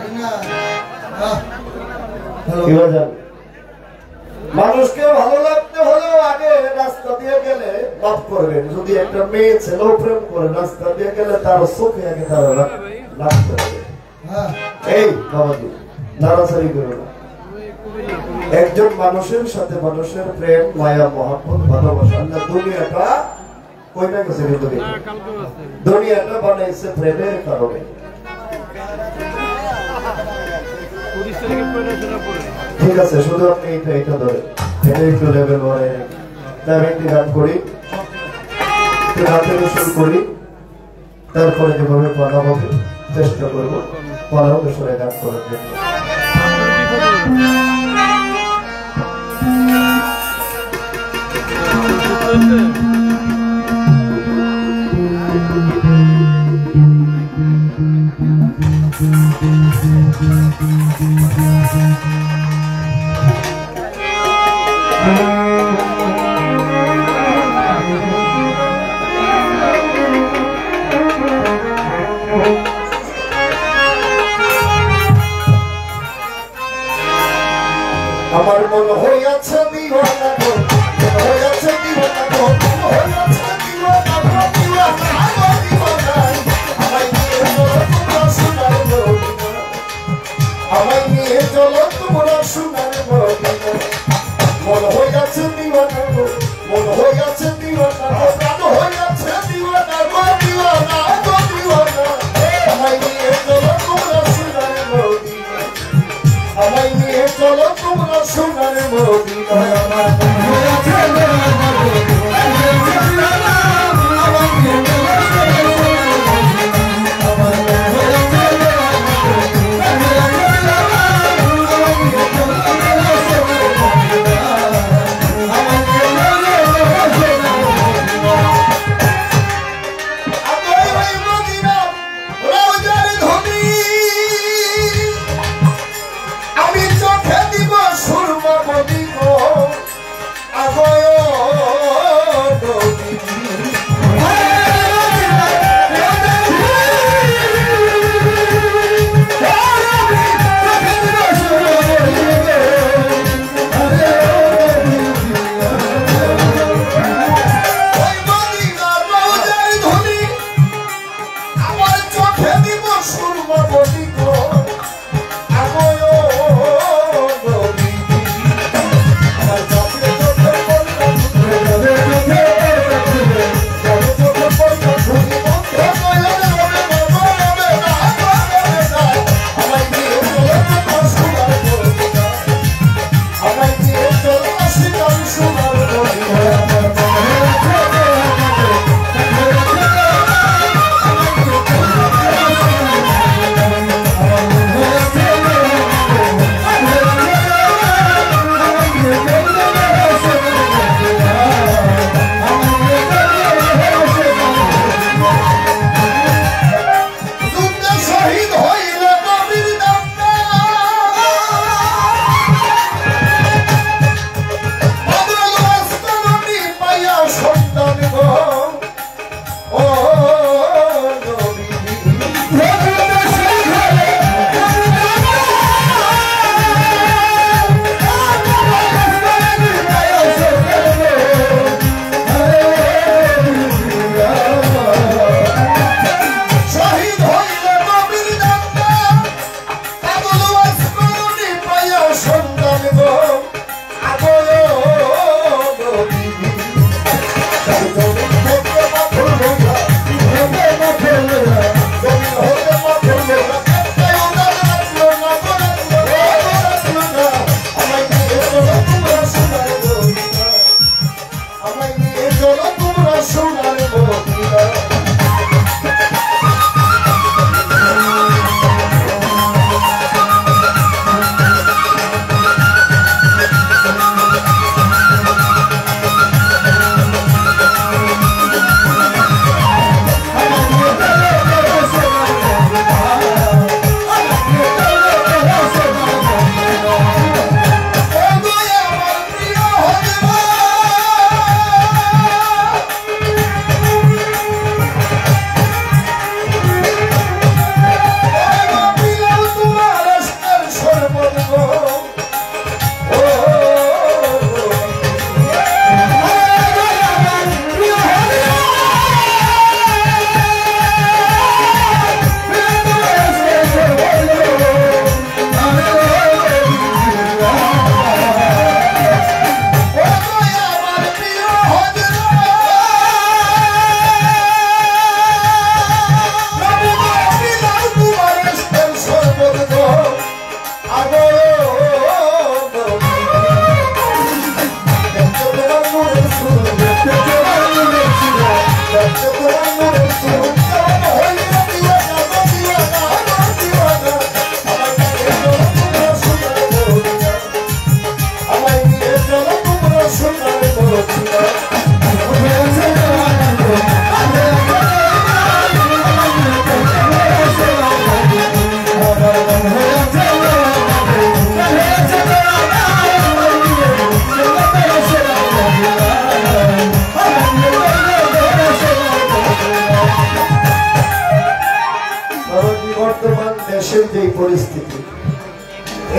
মানুষকে ভালো লাগতে হলেও আগে রাস্তা দিয়ে গেলে মাফ করবেন যদি একটা মেয়ে ছেলেও প্রেম করে রাস্তা দিয়ে গেলে তার চোখে আগে তারা লাগতে হবে এই বাবাজি নাড়াচাড়ি করো না একজন মানুষের সাথে মানুষের প্রেম মায়া মহব্বত ভালোবাসা আল্লাহ দুনিয়াটা কইনা গেছে কিন্তু দুনিয়াটা বানাইছে প্রেমের কারণে ঠিক আছে, শুধু আপনি এটা ধরে এটা একটু লেভেল বাড়াই আমি একটি গান করি, একটু রাতের শুরু করি, তারপরে যেভাবে পালা হবে চেষ্টা করবো পালা অনুসারে গান করার জন্য। আমার মন হইয়াছে দিওয়ানা গো, মন হইয়াছে দিওয়ানা গো, মন হইয়াছে দিওয়ানা গো, দিওয়ানা গো দিওয়ানা। আমায় নিয়ে চলো তোমরা সোনার মদিনা, আমায় নিয়ে চলো তোমরা সোনার মদিনা। মন হইয়াছে দিওয়ানা গো, মন হইয়াছে দিওয়ানা গো, প্রাণ হইয়াছে দিওয়ানা গো, দিওয়ানা গো দিওয়ানা। আমায় নিয়ে চলো তোমরা সোনার মদিনা, আমায় নিয়ে চলো তোমরা সোনার মদিনা। আমার মন হইয়াছে দিওয়ানা গো, আমায় নিয়ে চলো সোনার মদিনা। আমার মন হইয়াছে দিওয়ানা গো, আমায় নিয়ে চলো তোমরা সোনার মদিনা। আমায় নিয়ে চলো সোনার মদিনা। আমার ওই মদিনা রওজার ধনী, আমি চোখে দিব সুরমা মদিনা।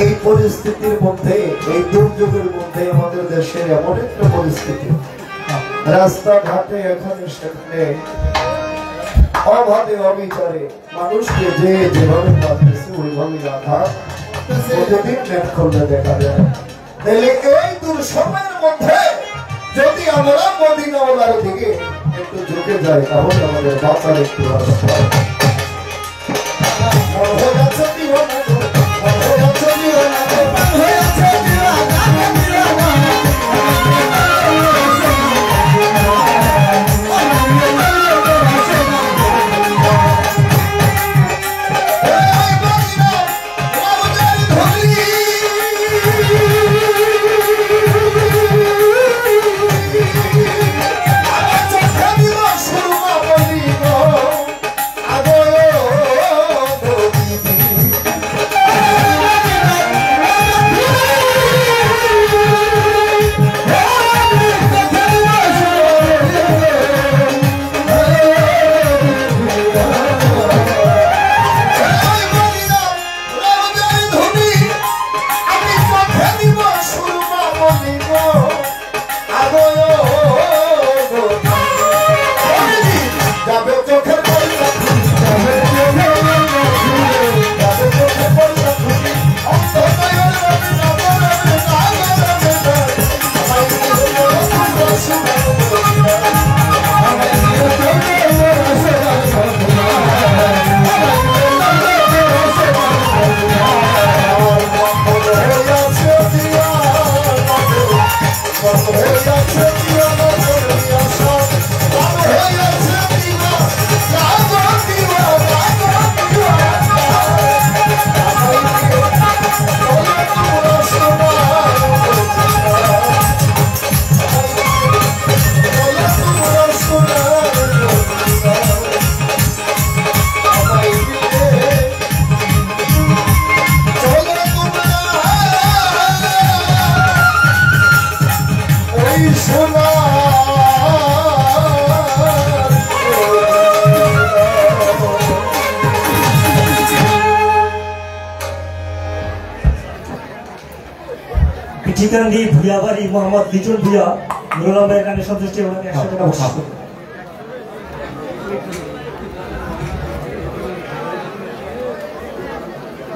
এই পরিস্থিতির মধ্যে, এই দুর্যোগের মধ্যে আমাদের দেশের এমন একটা পরিস্থিতি, রাস্তাঘাটে এখানে সেখানে অভাবে অবিচারে মানুষকে যে যেভাবে মারতেছে ওইভাবে রাখা প্রতিদিন নেট করলে দেখা যায়। তাহলে এই দুঃসময়ের মধ্যে যদি আমরা মদিনাওয়ালার দিকে একটু ঝুঁকে যাই তাহলে আমাদের বাঁচার একটু রাস্তা
পিঠিকান্দি ভুইয়াবাড়ি মোহাম্মদ লিটন ভুইয়া নুরুল ভাইয়ের গানে সন্তুষ্টি ওনাকে 100 টাকা বকশিশ করুন।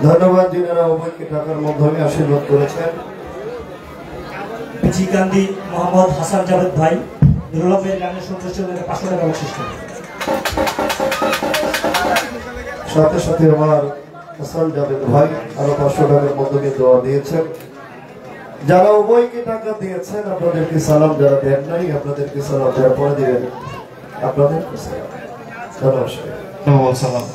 ধন্যবাদ যিনারা উভয়কে টাকার মাধ্যমে আশীর্বাদ করেছেন।
পিঠিকান্দি মোহাম্মদ হাসান জাভেদ ভাই নুরুল ভাইয়ের গানে সন্তুষ্টি ওনাকে 500 টাকা বকশিশ করুন।
সাথে সাথে আমার হাসান জাভেদ ভাই আরো 500 টাকার মাধ্যমে দোয়া দিয়েছেন। যারা উভয়কে টাকা দিয়েছেন আপনাদেরকে সালাম, যারা দেন নাই আপনাদেরকে সালাম, যারা পরে দিবেন আপনাদেরকে সালাম। নমস্কার।
সালাম।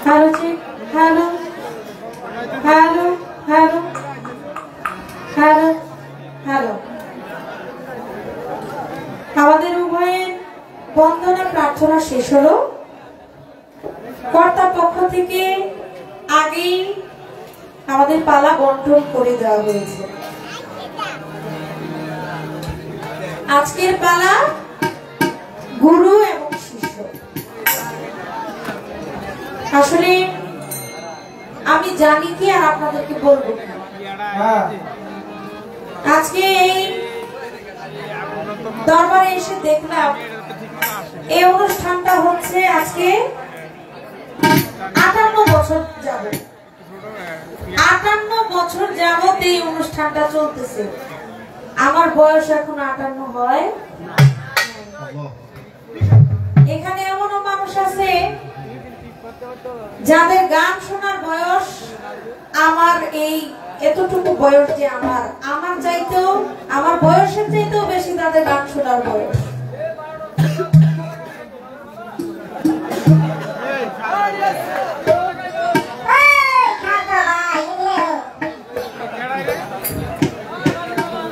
Hello check, hello hello hello hello hello. আমাদের উভয়ের বন্দনা প্রার্থনা শেষ হলো। কর্তার পক্ষ থেকে আগেই আমাদের পালা বন্টন করে দেওয়া হয়েছে। আজকের পালা গুরু এবং শিষ্য। আসলে আমি জানি কি আর আপনাদেরকে বলবো কি। আজকে এই দরবারে এসে দেখলাম এই অনুষ্ঠানটা হচ্ছে আজকে 58 বছর যাবত। 58 বছর যাবত এই অনুষ্ঠানটা চলতেছে। আমার বয়স এখন 58 হয়। এখানে এমনও মানুষ আছে যাদের গান শোনার বয়স আমার এই এতটুকু বয়স, যে আমার চাইতেও, আমার বয়সের চাইতেও বেশি তাদের গান শোনার বয়স।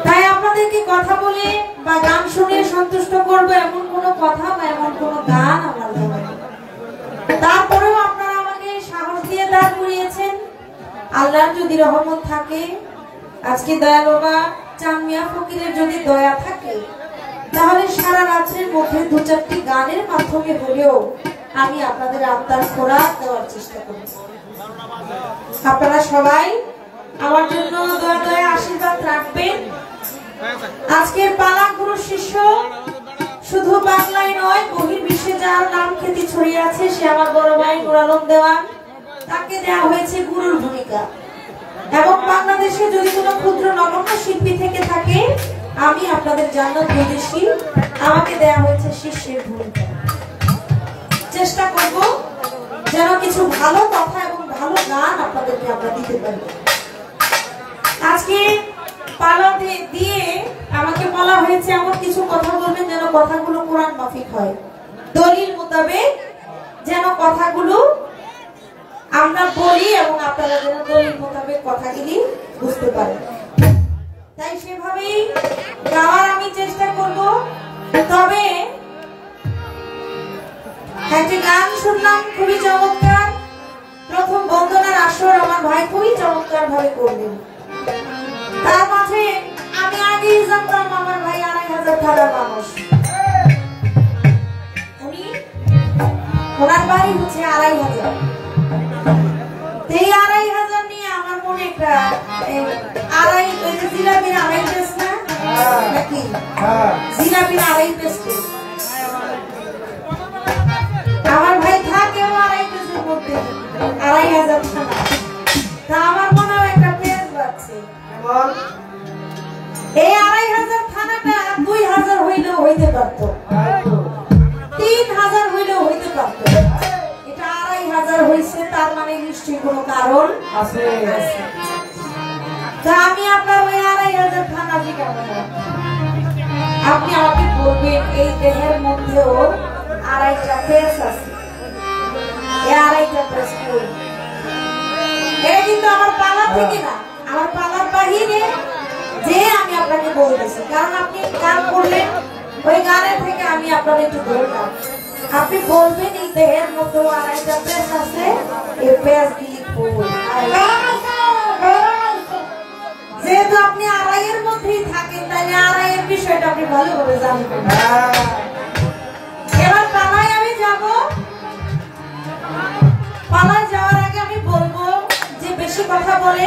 তাই আপনাদেরকে কথা বলে বা গান শুনিয়ে সন্তুষ্ট করবো এমন কোনো কথা বা এমন কোনো গান আমার নয়। তারপরেও আপনারা আমাকে সাহস দিয়ে দাঁড় করিয়েছেন। আল্লাহর যদি রহমত থাকে, আজকে দয়া বাবা চাঁদ মিয়া ফকিরের যদি দয়া থাকে, তাহলে সারা রাত্রের মধ্যে 2-4টি গানের মাধ্যমে হলেও আমি আপনাদের আত্মার খোরাক দেওয়ার চেষ্টা করি। আপনারা সবাই আমার জন্য দয়া দয়া আশীর্বাদ রাখবেন। আজকের পালা গুরু শিষ্য শুধু বাংলায় নয়, বহির্বিশ্বে যার নাম খ্যাতি ছড়িয়ে আছে সে আমার বড় ভাই নুর আলম দেওয়ান। তাকে দেওয়া হয়েছে গুরুর ভূমিকা। এবং বাংলাদেশে যদি কোনো ক্ষুদ্র নগণ্য শিল্পী থেকে থাকে, আমি আপনাদের জান্নাত বিদেশী, আমাকে দেওয়া হয়েছে শিষ্যের ভূমিকা। চেষ্টা করব যেন কিছু ভালো কথা এবং ভালো গান আপনাদেরকে আমরা দিতে পারি। আজকে পালা দিয়ে আমাকে বলা হয়েছে এমন কিছু কথা বলবেন যেন কথাগুলো কোরআন মাফিক হয়, দলিল মোতাবেক যেন কথাগুলো আমরা বলি এবং আপনারা যেন দলিল মোতাবেক কথাগুলি বুঝতে পারেন। তাই সেভাবেই গাওয়ার আমি চেষ্টা করব। তবে একটি গান শুনলাম খুবই চমৎকার। প্রথম বন্দনার আসর আমার ভাই খুবই চমৎকার ভাবে করলেন। তার মাঝে আমি আগেই জানতাম আমার ভাই 2500 ধারার মানুষ। ওনার বাড়ি হচ্ছে 2500। এই 2500 নিয়ে আমার মনে একটা জিলাপির 2.5 পিস না নাকি, জিলাপির 2.5 পিস। আমার ভাই থাকে 2.5 পিসের মধ্যে 2500 টাকা। তা আমার মনে হয় একটা পেজ বাড়ছে। এই 2500 থানাটা 2000 হইলেও হইতে পারতো, 3000 হইলেও হইতে পারতো। এটা 2500 হইছে, তার মানে নিশ্চয়ই কোনো কারণ আছে। তা আমি আপনার ওই 2500 থানা জিজ্ঞাসা করব। আপনি আমাকে বলবেন এই দেহের মধ্যেও 2.5টা পেজ আছে, এই 2.5টা পেজ কই? এটা কিন্তু আমার পালা থেকে না, আমার পালার বাহিরে যে আমি আপনাকে বলতেছি। কারণ আপনি গান করলেন, ওই গানের থেকে আমি আপনাকে একটু ধরলাম। আপনি বলবেন এই দেহের মধ্যে 2.5টা পেজ আছে, এই পেজ দিয়ে যেহেতু আপনি 2.5 এর মধ্যেই থাকেন, তাহলে 2.5 এর বিষয়টা আপনি ভালোভাবে জানবেন। এবার পালায় আমি যাব। পালায় যাওয়ার আগে আমি বলবো যে বেশি কথা বলে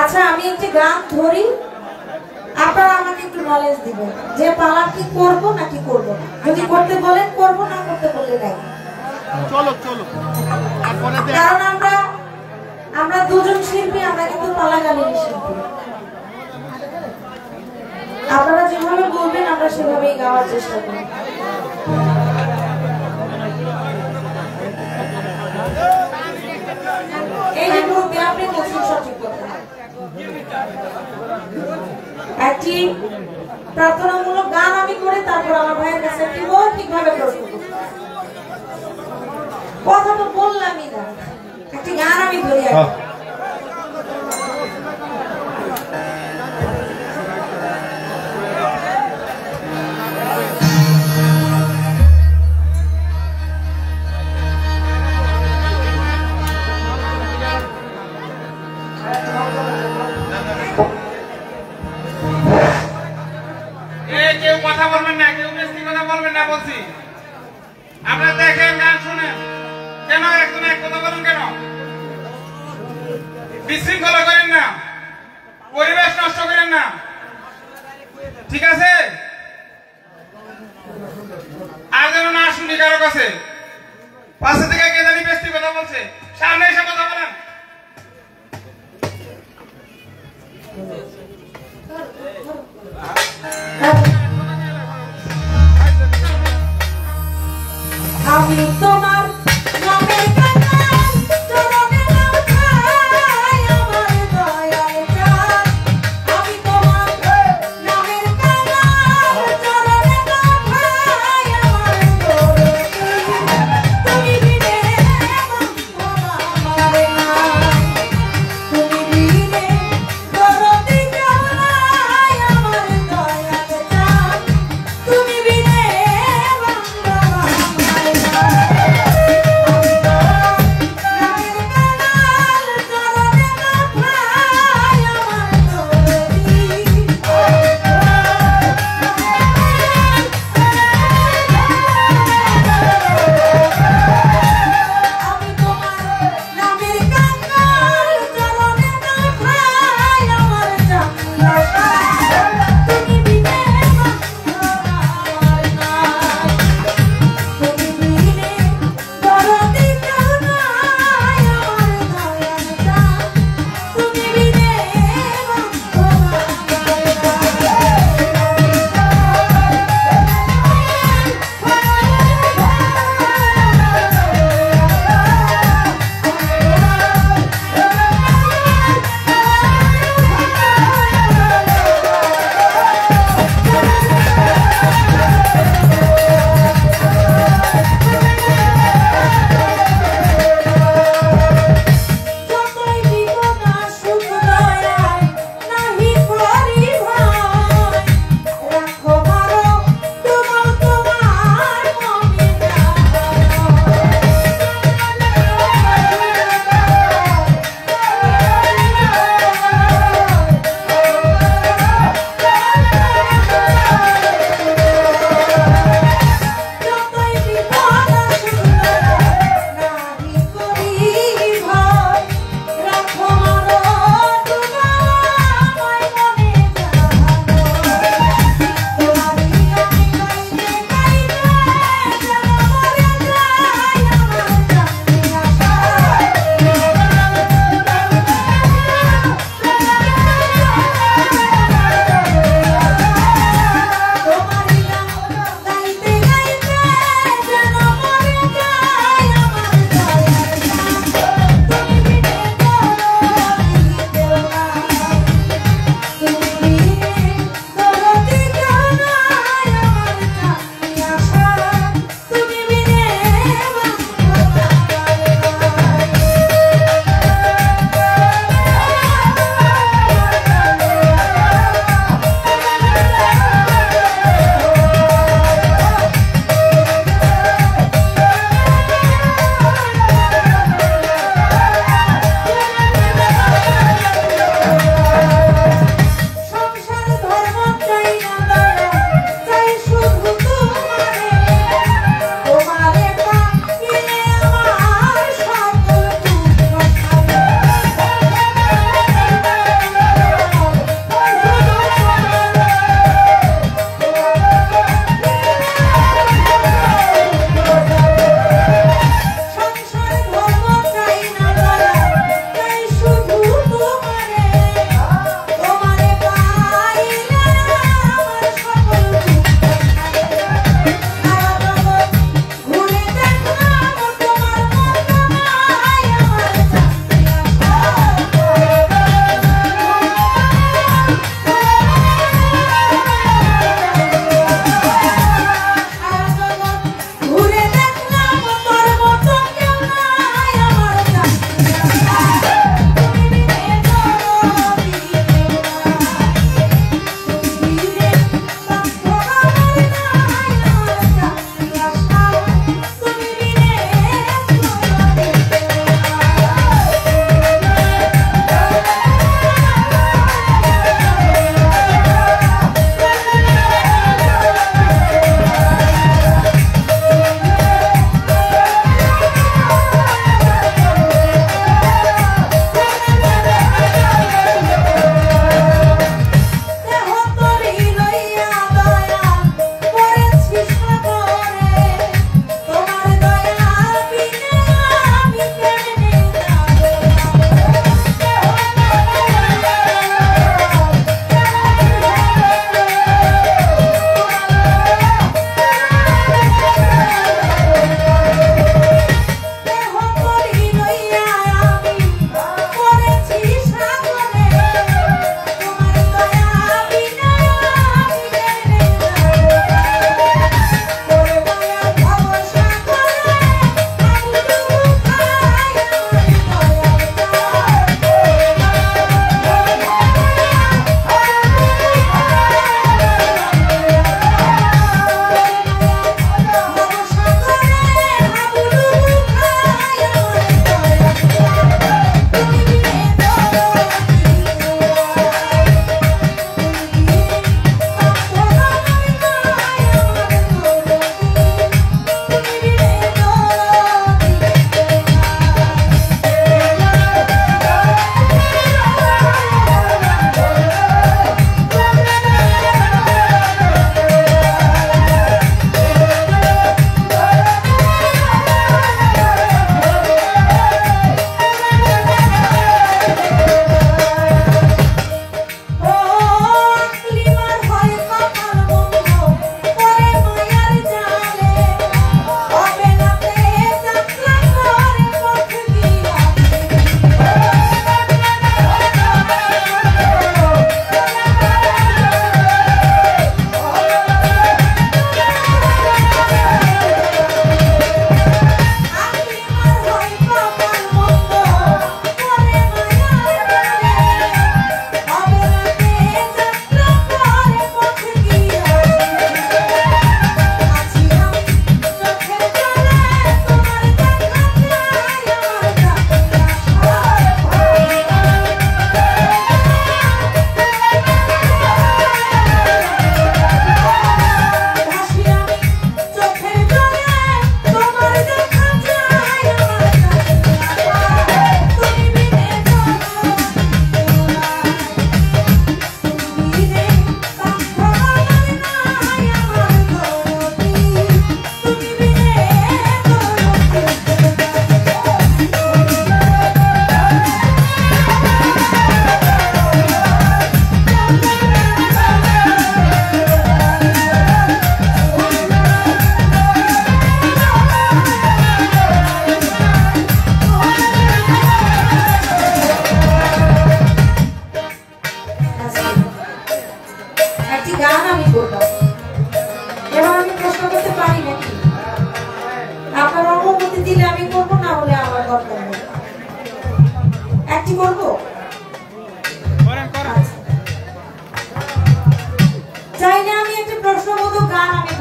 আচ্ছা, আমি একটি গান ধরি, আপনারা আমাকে একটু নলেজ দিবেন যে পালা কি করবো নাকি করবো না। যদি করতে বলেন করবো, না করতে বললে নাই। কারণ আমরা দুজন শিল্পী, আমরা কিন্তু পালা গানের শিল্পী। আপনারা যেভাবে বলবেন আমরা সেভাবেই গাওয়ার চেষ্টা করি। এই যে মুরব্বী আপনি বলছেন সঠিক কথা। একটি প্রার্থনামূলক গান আমি করে তারপর আমার ভাইয়ের কাছে একটি মৌখিকভাবে প্রশ্ন করব। কথা তো বললামই না, একটি গান আমি ধরি।
কেউ কথা বলবেন না, কেউ বেশি কথা বলবেন না বলছি। আপনারা দেখেন, গান শুনেন, কেন একজন এক কথা বলেন কেন? বিশৃঙ্খলা করেন না, পরিবেশ নষ্ট করেন না, ঠিক আছে? আর যেন না শুনি কারো কাছে। পাশে থেকে কে জানি বেশি কথা বলছে, সামনে এসে কথা বলেন।
আমি তোমার নামের কান্নায় চরণে নাও ঠাই আমার দয়াল প্রাণ। আমি তোমার নামের কান্নায় চরণে নাও ঠাই আমার দরদি। তুমি বিনে বন্ধু আমার নাই, তুমি বিনে দরদি কেউ নাই আমার দয়াল প্রাণ।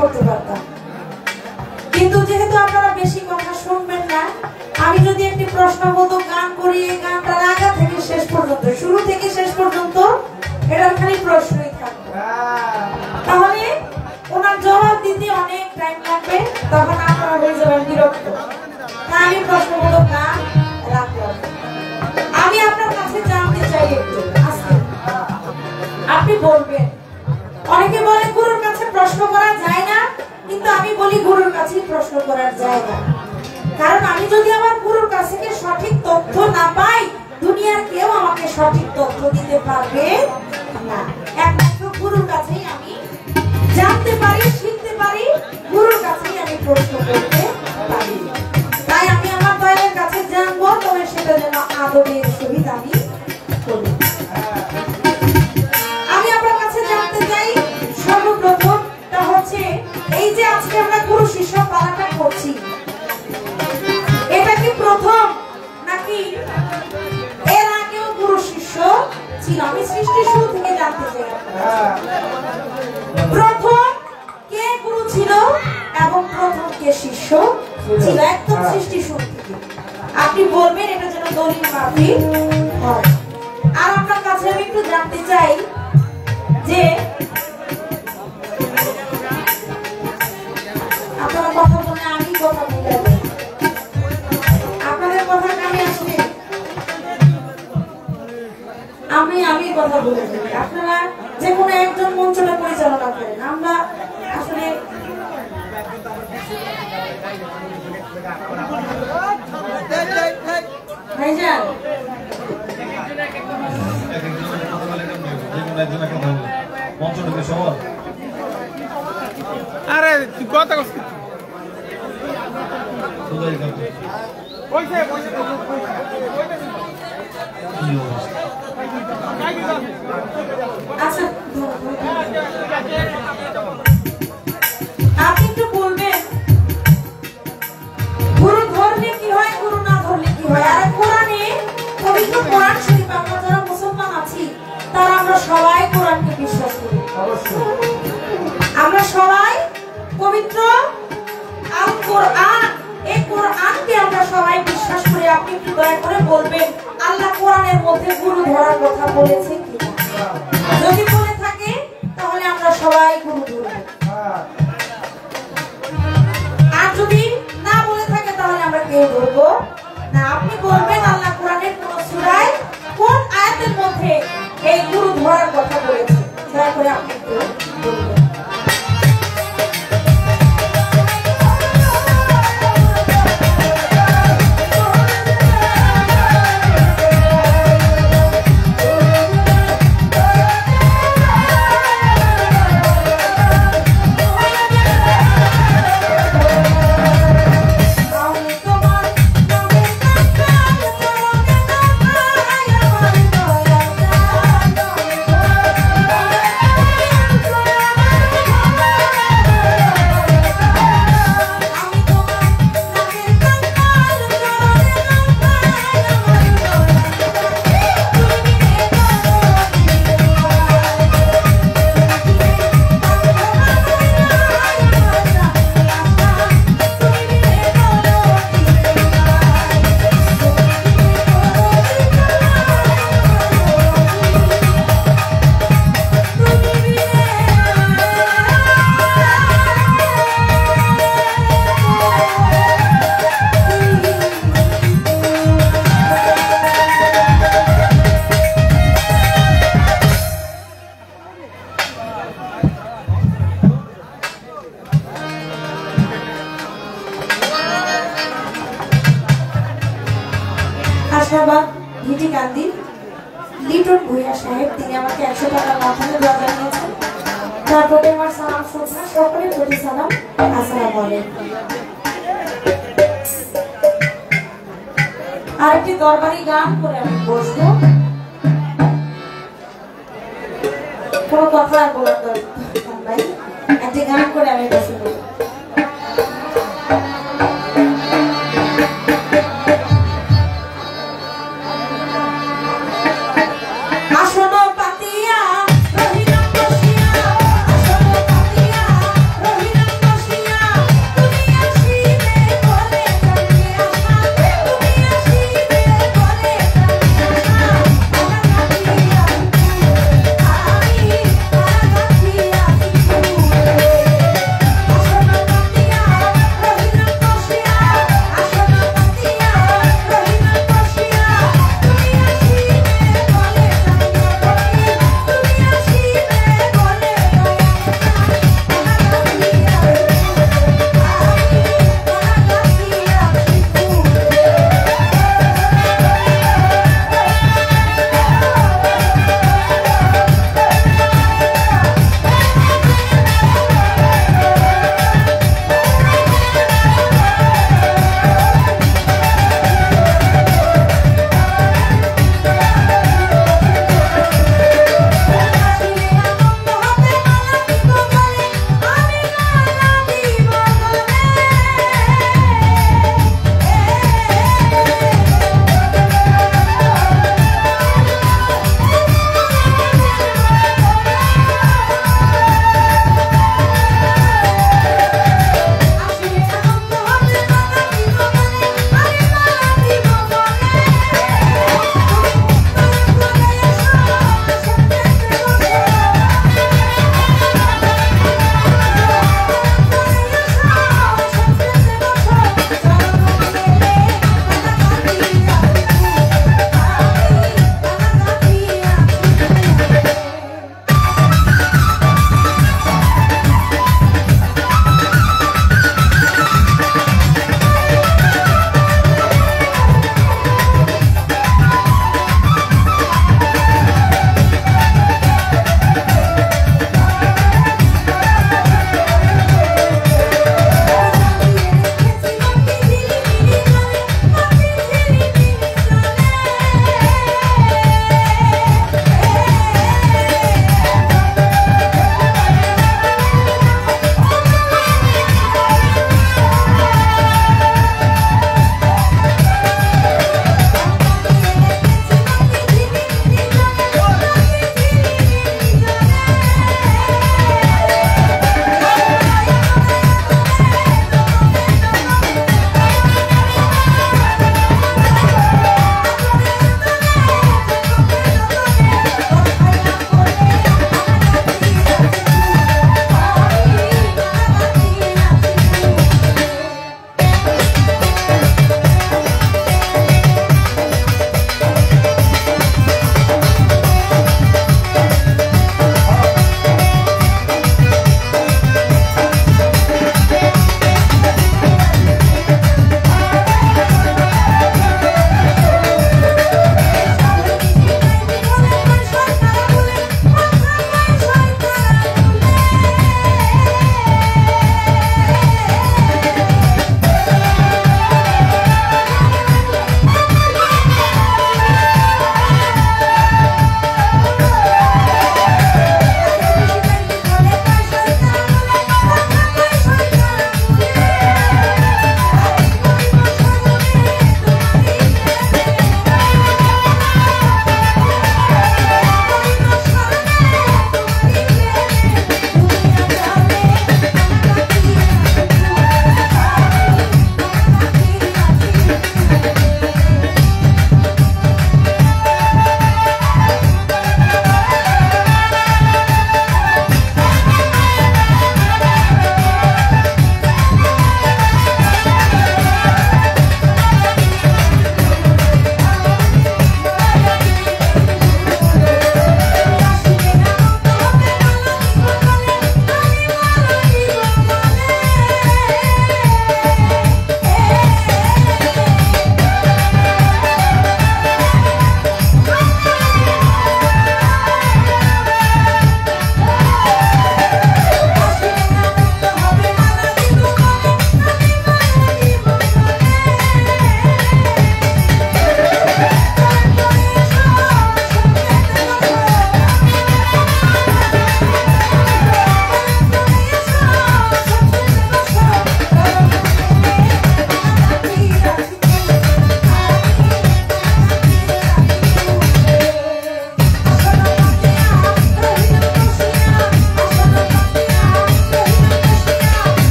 করতে পারতাম। কিন্তু যেহেতু আপনারা বেশি কথা শুনবেন না, আমি যদি একটি প্রশ্নবোধক গান করি, এই গানটার আগা থেকে শেষ পর্যন্ত, শুরু থেকে শেষ পর্যন্ত এটার খালি প্রশ্নই থাকবে, তাহলে ওনার জবাব দিতে অনেক টাইম লাগবে, তখন আপনারা হয়ে যাবেন বিরক্ত। তাই আমি প্রশ্নবোধক গান রাখলাম। আমি আপনার কাছে জানতে চাই একটু আজকে আপনি বলবেন, অনেকে বলে গুরুর কাছে প্রশ্ন করা যায় না, কিন্তু আমি বলি গুরুর কাছে প্রশ্ন করার জায়গা। কারণ আমি যদি আমার গুরুর কাছে সঠিক তথ্য না পাই, দুনিয়ার কেউ আমাকে সঠিক তথ্য দিতে পারবে না। একমাত্র গুরুর কাছেই আমি জানতে পারি, শিখতে পারি, গুরুর কাছেই আমি প্রশ্ন করতে পারি। তাই আমি আমার দয়ালের কাছে জানবো, তবে সেটা যেন আদবের সহিত আমি করি। আমি আপনার কাছে জানতে চাই সর্বপ্রথমটা হচ্ছে, এই যে আজকে আমরা গুরু শিষ্য পালাটা করছি, এটা কি প্রথম নাকি এর আগেও গুরু শিষ্য ছিল? আমি সৃষ্টির শুরু থেকে জানতে চাই প্রথম কে গুরু ছিল এবং প্রথম কে শিষ্য ছিল, একদম সৃষ্টির শুরু থেকে। আপনি বলবেন, এটা যেন দলিল মাফিক হয়। আর আপনার কাছে আমি একটু জানতে চাই যে আপনারা কথা বলে আমি কথা বলে, আপনাদের কথা কানে আসলে আমি কথা বলে যাই। আপনারা যে কোনো একজন মঞ্চটা পরিচালনা করেন, আমরা আসলে ভাইজান
আরে কথা
আচ্ছা, আপনি একটু বলবেন গুরু ধরলে কি হয়, গুরু না ধরলে কি হয়? আর কোরআনে, পবিত্র কোরআন শরীফ, আমরা যারা মুসলমান আছি তারা আমরা সবাই কোরআনকে বিশ্বাস করি। আমরা সবাই পবিত্র আল কোরআন, এই কোরআনকে আমরা সবাই বিশ্বাস করি। আপনি একটু দয়া করে বলবেন, আল্লাহ কোরআনের মধ্যে গুরু ধরার কথা বলেছে কিনা? যদি বলে থাকে তাহলে আমরা সবাই গুরু ধরব, আর যদি না বলে থাকে তাহলে আমরা কেউ ধরবো না। আপনি বলবেন আল্লাহ কোরআনের কোন সূরায় কোন আয়াতের মধ্যে এই গুরু ধরার কথা বলেছে, দয়া করে আপনি একটু বলবেন। আশাবাদ ভিটি গান্ধী লিটন ভূঁইয়া সাহেব, তিনি আমাকে 100 টাকা মাধ্যমে দেওয়া জানিয়েছেন। তারপরে আমার সালাম শ্রদ্ধা, সকলের প্রতি সালাম, আসসালামু আলাইকুম। আরেকটি দরবারি গান করে আমি বসবো, কোনো কথা আর বলার দরকার নাই, একটি গান করে আমি বসবো।
রহিলাম বসিয়া, আসন পাতিয়া রহিলাম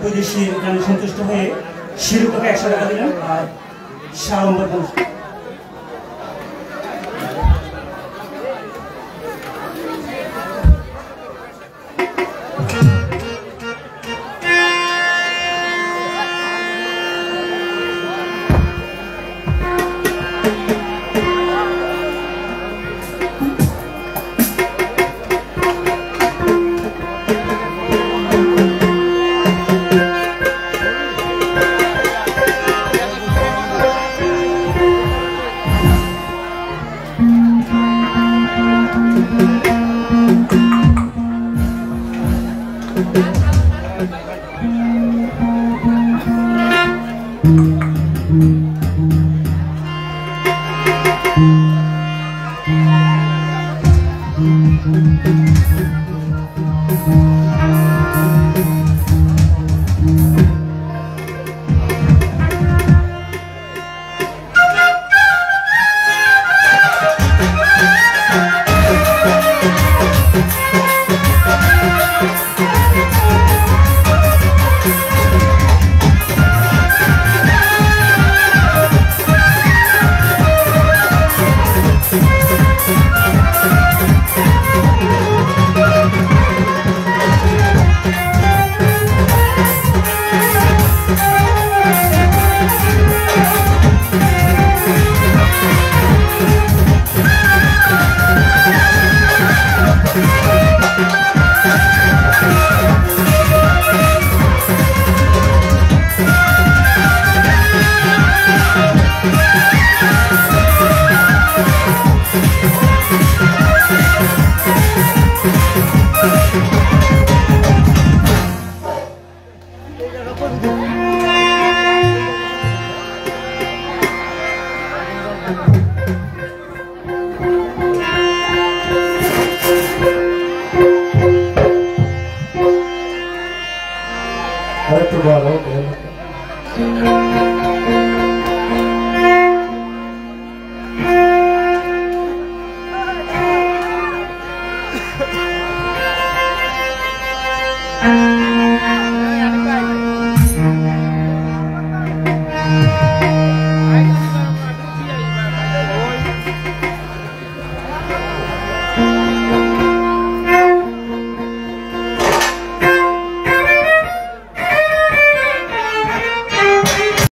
কৈদেশী গানে সন্তুষ্ট হয়ে শিরুপাকে 100 টাকা দিলেন আর শাহম্বর
Thank you.